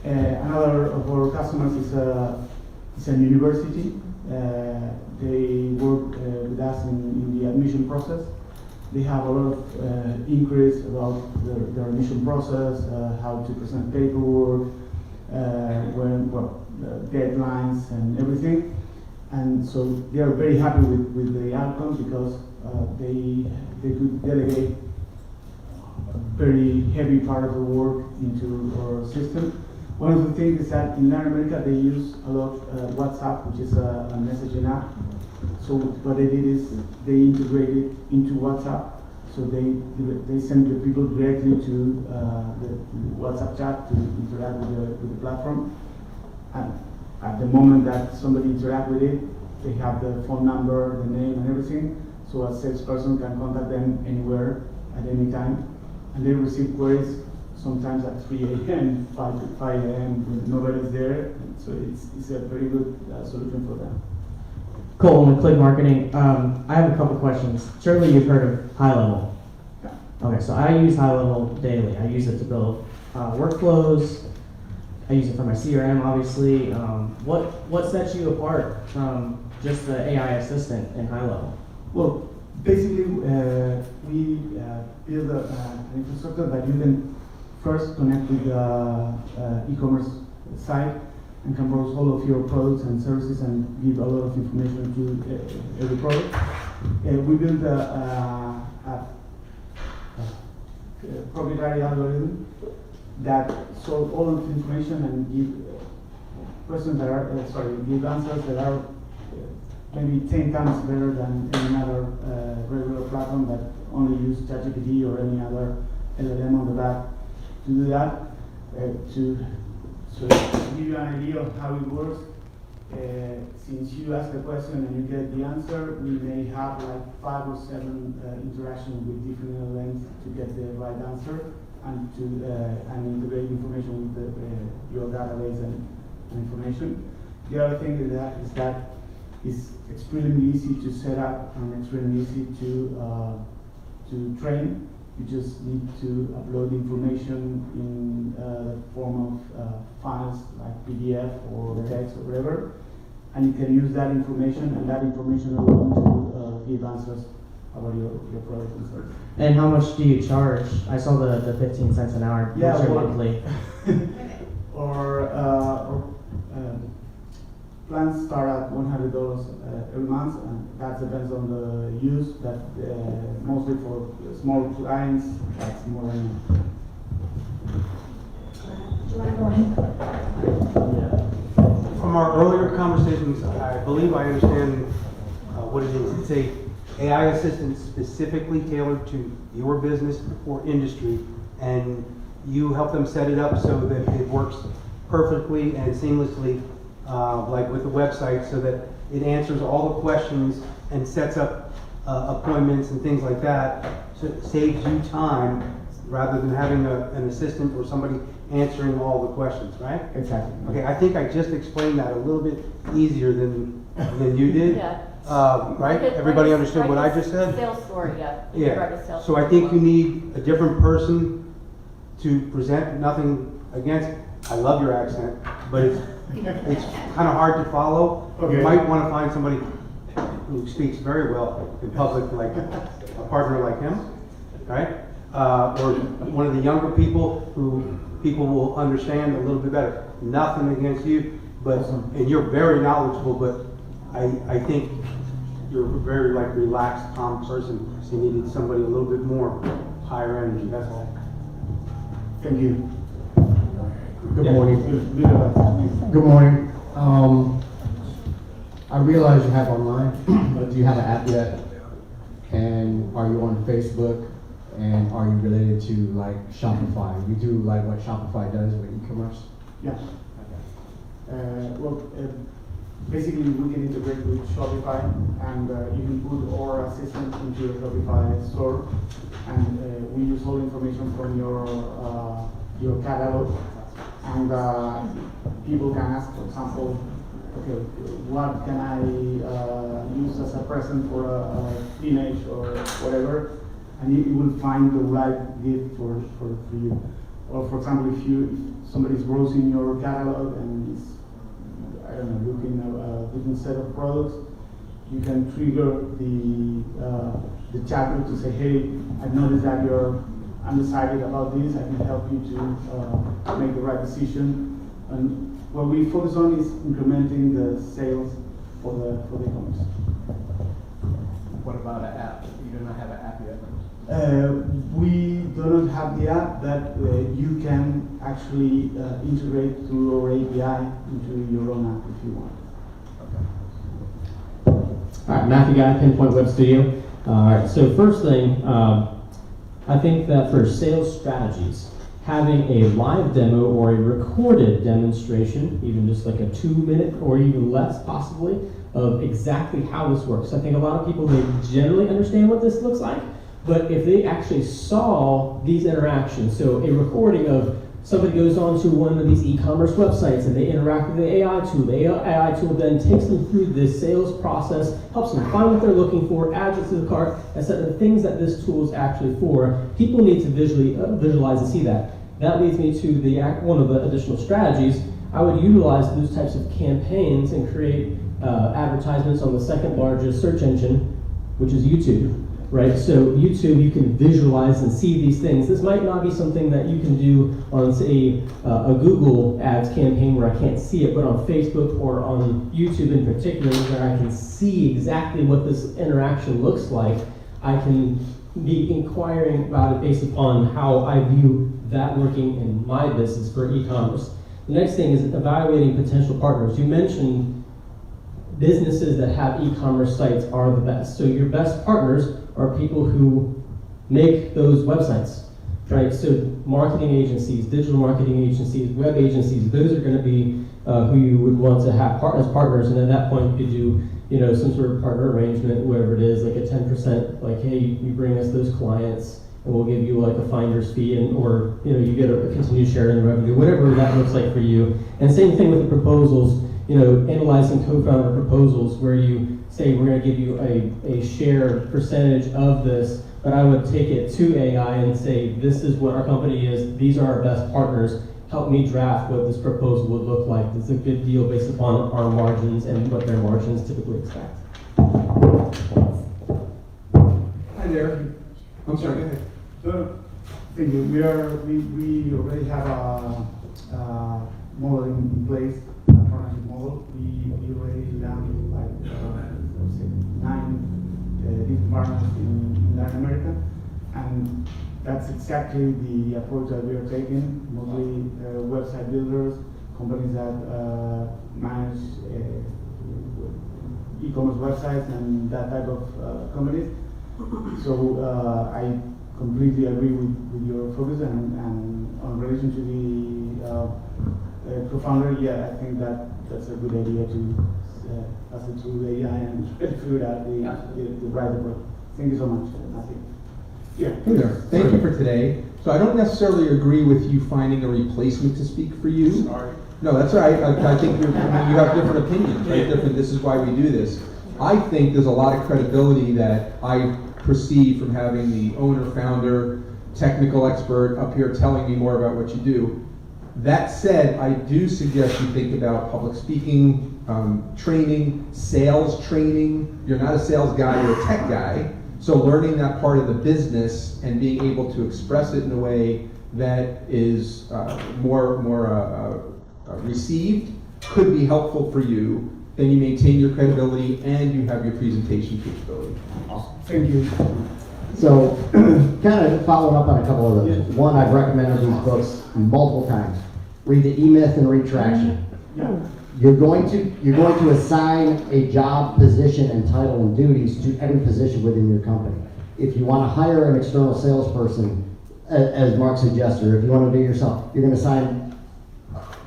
Another of our customers is a university. They work with us in the admission process. They have a lot of inquiries about their admission process, how to present paperwork, deadlines and everything. And so they are very happy with the outcome because they could delegate a very heavy part of the work into our system. One of the things is that in Latin America they use a lot WhatsApp, which is a messaging app. So what they did is they integrated into WhatsApp. So they send the people directly to the WhatsApp chat to interact with the platform. And at the moment that somebody interacts with it, they have the phone number, the name, and everything. So a salesperson can contact them anywhere at any time, and they receive queries sometimes at 3 a.m., 5 a.m. when nobody's there. So it's a very good solution for them. Cool. With Click Marketing, I have a couple questions. Surely you've heard of High Level. Yeah. Okay, so I use High Level daily. I use it to build workflows. I use it for my CRM, obviously. What sets you apart from just the AI assistant in High Level? Well, basically, we build an infrastructure that you can first connect with the e-commerce site and compose all of your products and services and give a lot of information to every product. We built a proprietary algorithm that solve all of the information and give questions that are, give answers that are maybe 10 times better than any other regular platform that only use ChatGPT or any other LLM on the back to do that. So to give you an idea of how it works, since you ask a question and you get the answer, we may have like 5 or 7 interactions with different LLMs to get the right answer and to integrate information with your database and information. The other thing is that it's extremely easy to set up and extremely easy to train. You just need to upload information in the form of files like PDF or text or whatever, and you can use that information and that information alone to give answers about your product and service. And how much do you charge? I saw the 15 cents an hour. Yeah, What's your well- monthly? or plans start at $100 every month, and that depends on the use. That mostly for small clients, that's more than. Do you want to go ahead? From our earlier conversations, I believe I understand what it is. It's a AI assistant specifically tailored to your business or industry, and you help them set it up so that it works perfectly and seamlessly, like with the website, so that it answers all the questions and sets up appointments and things like that. So it saves you time rather than having an assistant or somebody answering all the questions, right? Exactly. Okay, I think I just explained that a little bit easier than you did. Yeah. Right? Everybody understood what I just said? Sales story, yeah. Yeah. So I think you need a different person to present. Nothing against. I love your accent, but it's kind of hard to follow. Okay. You might want to find somebody who speaks very well in public, like a partner like him, right? Or one of the younger people who people will understand a little bit better. Nothing against you, but and you're very knowledgeable. But I think you're a very like relaxed, calm person. So you needed somebody a little bit more higher energy. That's all. Thank you. Good morning. Good morning. I realize you have online, but do you have an app yet? And are you on Facebook? And are you related to like Shopify? You do like what Shopify does with e-commerce? Yeah. Basically, we can integrate with Shopify, and you can put our assistant into your Shopify store, and we use all information from your catalog, and people can ask, for example, okay, what can I use as a present for a teenage or whatever, and you will find the right gift for you. Or for example, if somebody's browsing your catalog and is, I don't know, looking at a different set of products, you can trigger the chatbot to say, hey, I've noticed that you're undecided about this, I can help you to make the right decision. And what we focus on is implementing the sales for the e-commerce. What about an app? You do not have an app yet? We do not have the app that you can actually integrate through our API into your own app if you want. All right, Matthew Guy, Pinpoint Web Studio. All right, so first thing, I think that for sales strategies, having a live demo or a recorded demonstration, even just like a 2-minute or even less possibly, of exactly how this works. I think a lot of people, they generally understand what this looks like, but if they actually saw these interactions, so a recording of somebody goes on to one of these e-commerce websites and they interact with the AI tool. The AI tool then takes them through this sales process, helps them find what they're looking for, adds it to the cart, etc. The things that this tool is actually for. People need to visualize and see that. That leads me to one of the additional strategies. I would utilize those types of campaigns and create advertisements on the second largest search engine, which is YouTube. Right, so YouTube, you can visualize and see these things. This might not be something that you can do on, say, a Google Ads campaign where I can't see it, but on Facebook or on YouTube in particular, where I can see exactly what this interaction looks like, I can be inquiring about it based upon how I view that working in my business for e-commerce. The next thing is evaluating potential partners. You mentioned businesses that have e-commerce sites are the best. So your best partners are people who make those websites, right? So marketing agencies, digital marketing agencies, web agencies, those are going to be who you would want to have as partners. And at that point, you could do, some sort of partner arrangement, whatever it is, like a 10%, like, hey, you bring us those clients, and we'll give you like a finder's fee, or you get a continued share in the revenue, whatever that looks like for you. And same thing with the proposals. Analyzing co-founder proposals where you say we're going to give you a share percentage of this, but I would take it to AI and say this is what our company is, these are our best partners, help me draft what this proposal would look like. It's a good deal based upon our margins and what their margins typically expect. there. I'm sorry, go ahead. Thank you. We already have a model in place, a partnership model. We already done like 9 different partners in Latin America, and that's exactly the approach that we are taking. Mostly website builders, companies that manage e-commerce websites and that type of companies. So I completely agree with your focus and on relation to the co-founder. Yeah, I think that's a good idea to pass it through the AI and figure out the right approach. Thank you so much. Matthew. Yeah. Hey there. Thank you for today. So I don't necessarily agree with you finding a replacement to speak for you. Sorry. No, that's all right. I think you have different opinions, right? This is why we do this. I think there's a lot of credibility that I perceive from having the owner, founder, technical expert up here telling me more about what you do. That said, I do suggest you think about public speaking, training, sales training. You're not a sales guy, you're a tech guy. So learning that part of the business and being able to express it in a way that is more received could be helpful for you. Then you maintain your credibility and you have your presentation capability. Awesome. Thank you. So, kind of following up on a couple of those. One, I've recommended these books multiple times. Read the E-Myth and Read Traction. Yeah. You're going to assign a job, position, and title and duties to every position within your company. If you want to hire an external salesperson, as Mark suggested, or if you want to do it yourself, you're going to assign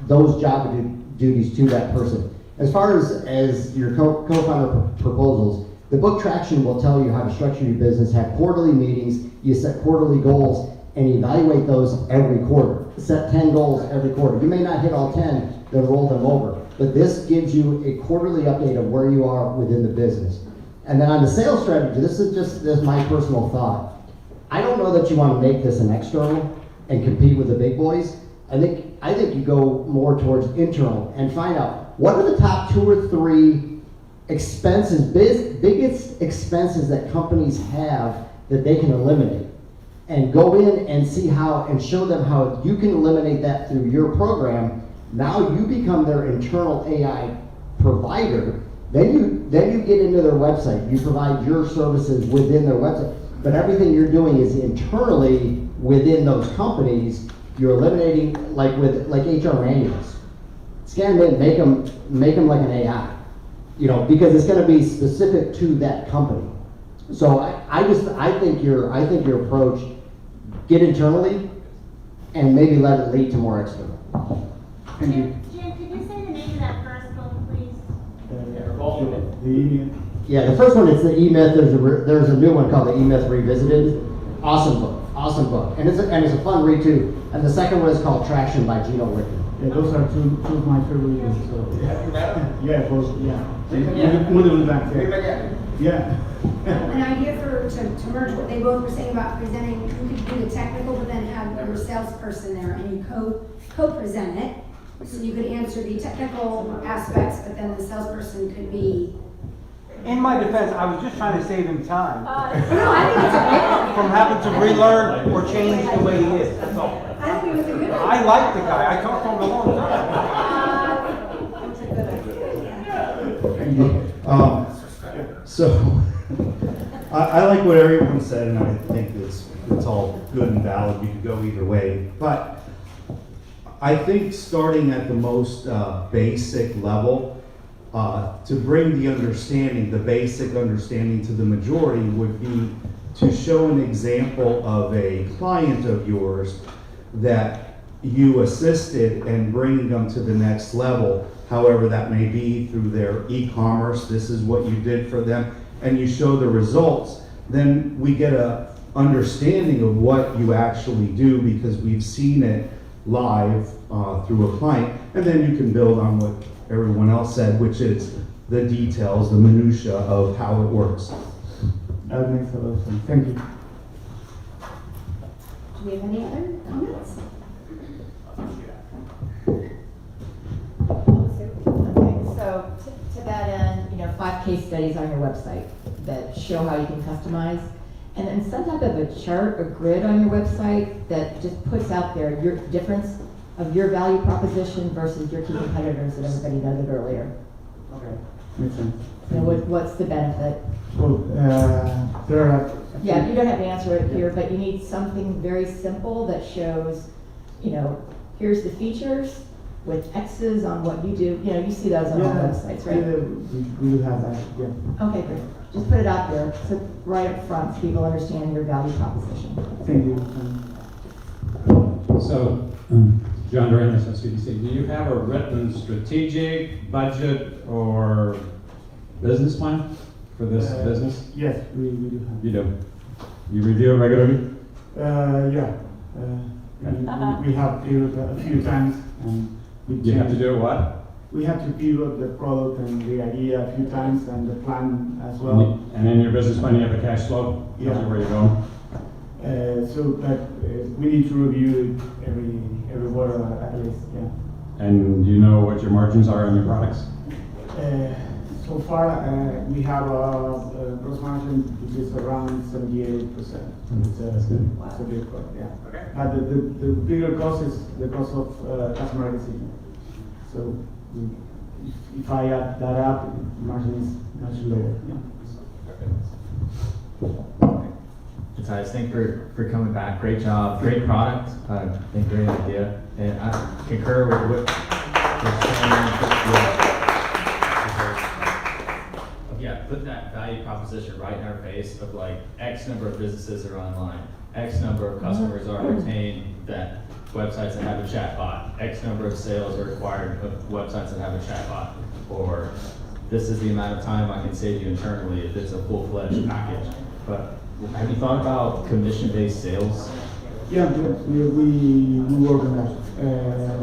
those job duties to that person. As far as your co-founder proposals, the book Traction will tell you how to structure your business, have quarterly meetings, you set quarterly goals, and evaluate those every quarter. Set 10 goals every quarter. You may not hit all 10, then roll them over. But this gives you a quarterly update of where you are within the business. And then on the sales strategy, this is my personal thought. I don't know that you want to make this an external and compete with the big boys. I think you go more towards internal and find out what are the top 2 or 3 expenses, biggest expenses that companies have that they can eliminate. And go in and see how, and show them how you can eliminate that through your program. Now you become their internal AI provider. Then you get into their website. You provide your services within their website. But everything you're doing is internally within those companies. You're eliminating, like HR manuals. Scan them in, make them like an AI. Because it's going to be specific to that company. So I think your approach, get internally, and maybe let it lead to more external. Thank you. Jim, could you say the name of that first book, please? The E-Myth. Yeah, the first one is the E-Myth. There's a new one called the E-Myth Revisited. Awesome book, and it's a fun read too. And the second one is called Traction by Gino Ricky. Yeah, those are two of my favorite books. So. Yeah, both. Yeah. An idea to merge what they both were saying about presenting, you could do the technical, but then have your salesperson there and you co-present it. So you could answer the technical aspects, but then the salesperson could be. In my defense, I was just trying to save him time. No, I think it's a great. From having to relearn or change the way he is, that's all. I think it was a good idea. I like the guy, I talked to him a long time. It's a good idea. So, I like what everyone said, and I think it's all good and valid. You could go either way, but I think starting at the most basic level, to bring the basic understanding to the majority would be to show an example of a client of yours that you assisted and bringing them to the next level, however that may be through their e-commerce. This is what you did for them, and you show the results. Then we get a understanding of what you actually do because we've seen it live through a client, and then you can build on what everyone else said, which is the details, the minutia of how it works. That makes a lot of sense. Thank you. Do we have any other comments? Okay, so to that end, 5 case studies on your website that show how you can customize. and then some type of a chart or grid on your website that just puts out there your difference of your value proposition versus your key competitors that everybody noted earlier. Okay, makes sense. You know, what's the benefit? Well, there are. Yeah, you don't have to answer it here, but you need something very simple that shows, you know, here's the features with X's on what you do. You know, you see those on all websites, right? Yeah, we do have that, yeah. Okay, great. Just put it out there, so right up front, so people understand your value proposition. Thank you. So, John Duran, SCDC, do you have a written strategic budget or business plan for this business? Yes, we do have. You do? You review it regularly? Yeah. We have viewed a few times, and You have to do what? we have to view the product and the idea a few times, and the plan as well. And in your business plan, you have a cash flow? Yeah. Tells you where you're going? We need to review it every quarter at least, yeah. And do you know what your margins are on your products? So far, we have a gross margin which is around 78%. That's good. It's a big cost, yeah. But the bigger cost is the cost of customer acquisition. So if I add that up, margin is much lower, yeah. Matias, thank you for coming back. Great job, great product, and great idea. And I concur with what you're saying. Yeah, put that value proposition right in our face of like X number of businesses are online, X number of customers are retained that websites that have a chat bot, X number of sales are required of websites that have a chat bot, or this is the amount of time I can save you internally if it's a full-fledged package. But have you thought about commission-based sales? Yeah, we work on that.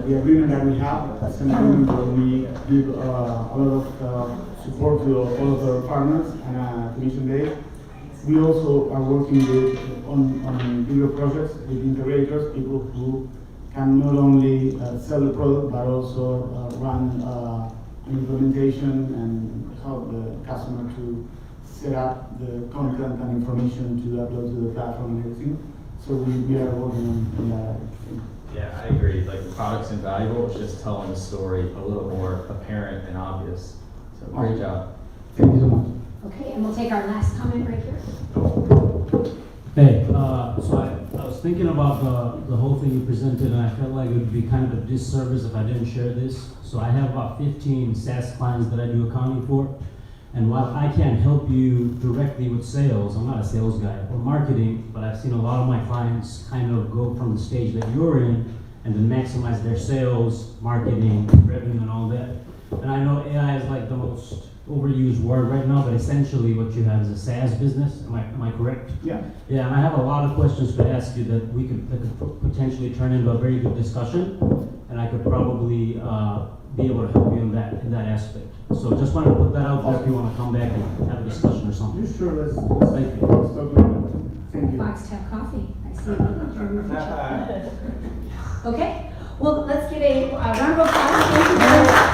The agreement that we have is an agreement where we give a lot of support to all of our partners and commission base. We also are working on bigger projects with integrators, people who can not only sell the product but also run an implementation and help the customer to set up the content and information to upload to the platform and everything. So we are working on that. Yeah, I agree. Like the product's invaluable, it's just telling the story a little more apparent and obvious. So great job. Thank you so much. Okay, and we'll take our last comment right here. Hey, so I was thinking about the whole thing you presented, and I felt like it would be kind of a disservice if I didn't share this. So I have about 15 SaaS clients that I do accounting for. And while I can't help you directly with sales, I'm not a sales guy, or marketing, but I've seen a lot of my clients kind of go from the stage that you're in and then maximize their sales, marketing, revenue, and all that. And I know AI is like the most overused word right now, but essentially what you have is a SaaS business. Am I correct? Yeah. Yeah, and I have a lot of questions to ask you that could potentially turn into a very good discussion, and I could probably be able to help you in that aspect. So just wanted to put that out there if you want to come back and have a discussion or something. Sure, let's Thank you. Thank you. Foxtail coffee. I see it. Okay, well, let's give a round of applause. Thank you very much.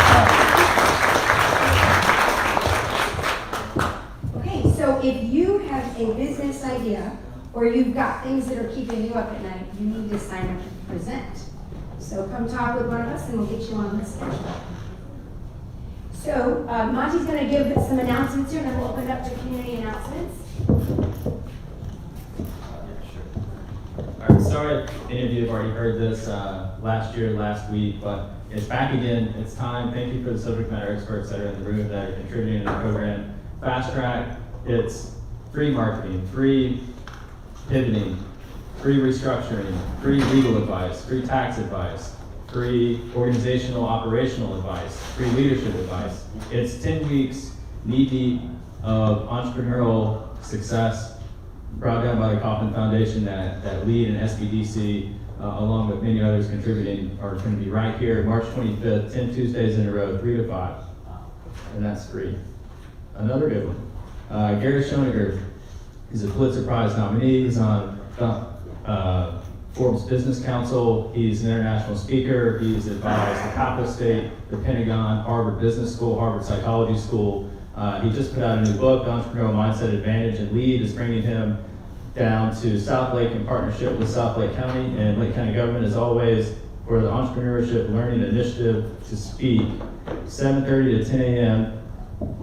Okay, so if you have a business idea or you've got things that are keeping you up at night, you need to sign up to present. So come talk with one of us and we'll get you on the schedule. So Monty's going to give some announcements here and then we'll open it up to community announcements. All right, sorry if any of you have already heard this last year, last week, but it's back again. It's time. Thank you for the subject matter experts that are in the room that are contributing to the program. Fast Track, it's free marketing, free pivoting, free restructuring, free legal advice, free tax advice, free organizational operational advice, free leadership advice. It's 10 weeks knee deep of entrepreneurial success brought down by the Covve Foundation that lead and SBDC, along with many others contributing, are going to be right here March 25th, 10 Tuesdays in a row, 3 to 5. And that's free. Another good one. Gary Schoeniger is a Pulitzer Prize nominee. He's on Forbes Business Council. He's an international speaker. He's advised the Capital State, the Pentagon, Harvard Business School, Harvard Psychology School. He just put out a new book, The Entrepreneurial Mindset Advantage, and Lead is bringing him down to South Lake in partnership with South Lake County and Lake County government is always for the entrepreneurship learning initiative to speak 7:30 to 10 a.m.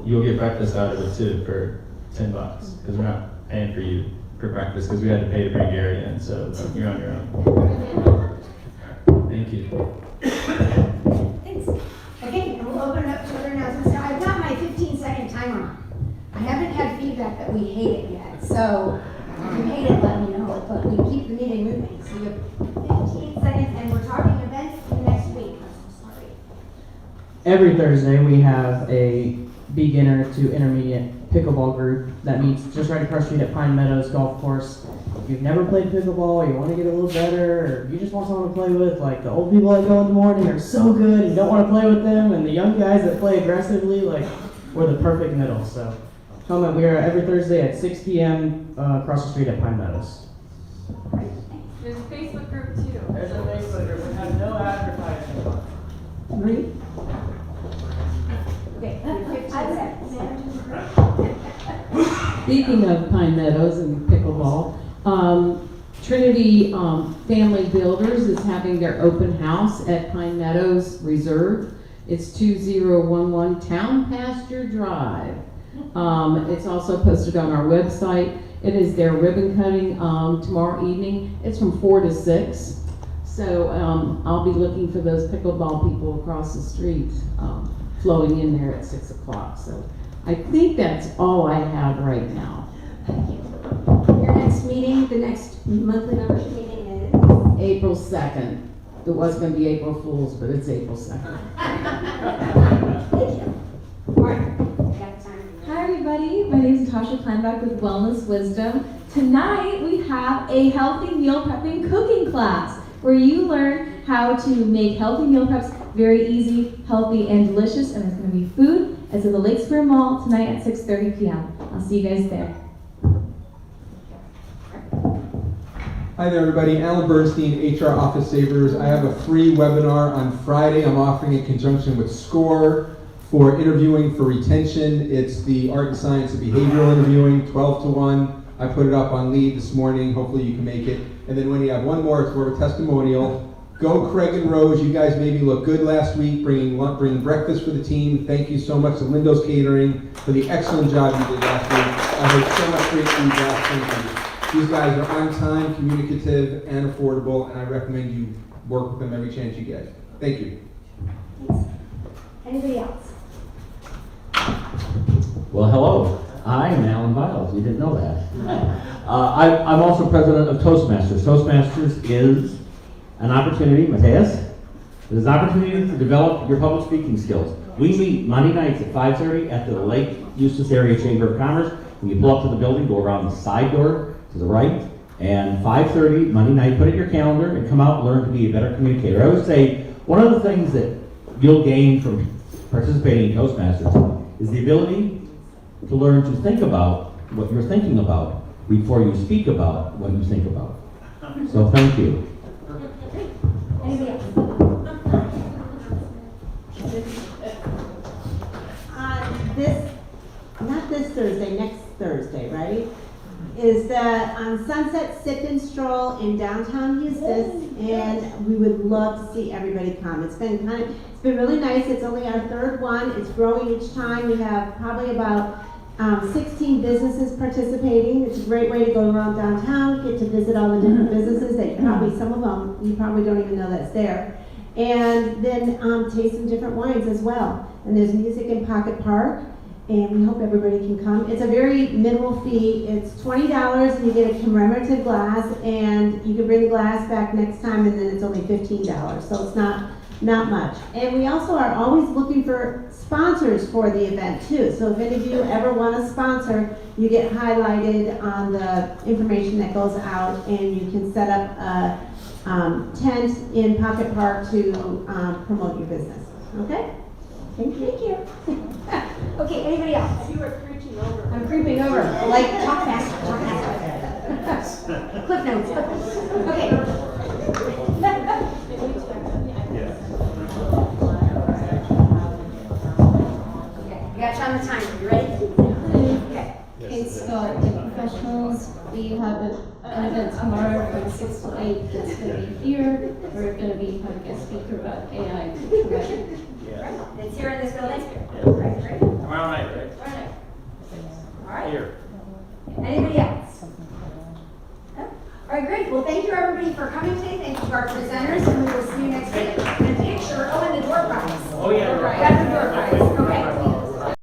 You'll get breakfast out of it too for $10 because we're not paying for you for breakfast because we had to pay to bring Gary in, so you're on your own. Thank you. Thanks. Okay, and we'll open it up to other announcements. Now, I've got my 15-second timer on. I haven't had feedback that we hate it yet, so if you hate it, let me know, but we keep the meeting moving. So you have 15 seconds, and we're talking events next week. I'm sorry. Every Thursday, we have a beginner to intermediate pickleball group that meets just right across the street at Pine Meadows Golf Course. If you've never played pickleball, you want to get a little better, or you just want someone to play with, like the old people that go in the morning are so good, you don't want to play with them, and the young guys that play aggressively, like, we're the perfect middle. So come on, we are every Thursday at 6 p.m. Across the street at Pine Meadows. There's a Facebook group too. There's a Facebook group. We have no advertising. Marie? Okay, 15 seconds. Speaking of Pine Meadows and pickleball, Trinity Family Builders is having their open house at Pine Meadows Reserve. It's 2011 Town Pasture Drive. It's also posted on our website. It is their ribbon cutting tomorrow evening. It's from 4 to 6. So I'll be looking for those pickleball people across the street flowing in there at 6 o'clock. So I think that's all I have right now. Your next meeting, the next monthly membership meeting is? April 2nd. It was going to be April Fool's, but it's April 2nd. Thank you. Mark, you got time. Hi everybody, my name is Natasha Kleinbeck with Wellness Wisdom. Tonight we have a healthy meal prepping cooking class where you learn how to make healthy meal preps very easy, healthy, and delicious. And there's going to be food. It's at the Lake Square Mall tonight at 6:30 p.m. I'll see you guys there. Hi there, everybody. Alan Bernstein, HR Office Savers. I have a free webinar on Friday I'm offering in conjunction with SCORE for interviewing for retention. It's the art and science of behavioral interviewing, 12 to 1. I put it up on Lead this morning. Hopefully you can make it. And then when you have one more, it's more of a testimonial. Go Craig and Rose. You guys made me look good last week, bringing breakfast for the team. Thank you so much to Lindo's Catering for the excellent job you did last week. I heard so much great feedback. Thank you. These guys are on time, communicative, and affordable, and I recommend you work with them every chance you get. Thank you. Thanks. Anybody else? Well, hello. I'm Alan Biles. You didn't know that. I'm also president of Toastmasters. Toastmasters is an opportunity, Matias, it is an opportunity to develop your public speaking skills. We meet Monday nights at 5:30 at the Lake Eustis Area Chamber of Commerce. When you pull up to the building, go around the side door to the right, and 5:30 Monday night, put it in your calendar and come out and learn to be a better communicator. I would say one of the things that you'll gain from participating in Toastmasters is the ability to learn to think about what you're thinking about before you speak about what you think about. So thank you. Anybody else? Not this Thursday, next Thursday, right? Is the Sunset Sip and Stroll in downtown Eustis, and we would love to see everybody come. It's been really nice. It's only our third one. It's growing each time. We have probably about 16 businesses participating. It's a great way to go around downtown, get to visit all the different businesses that some of them you probably don't even know that's there. And then taste some different wines as well. And there's music in Pocket Park, and we hope everybody can come. It's a very minimal fee. It's $20 and you get a commemorative glass, and you can bring the glass back next time, and then it's only $15. So it's not much. And we also are always looking for sponsors for the event too. So if any of you ever want to sponsor, you get highlighted on the information that goes out, and you can set up a tent in Pocket Park to promote your business. Okay? Thank you. Okay, anybody else? You were preaching over. I'm creeping over. Like, talk faster. Clip notes. Okay. We got you on the timer. You ready? Okay. Okay, so like professionals, we have a here. We're going to be having a speaker about AI. It's here in this building? Right. Tomorrow night, right? Tomorrow night. All right. Here. Anybody else? No? All right, great. Well, thank you everybody for coming today. Thank you to our presenters, and we will see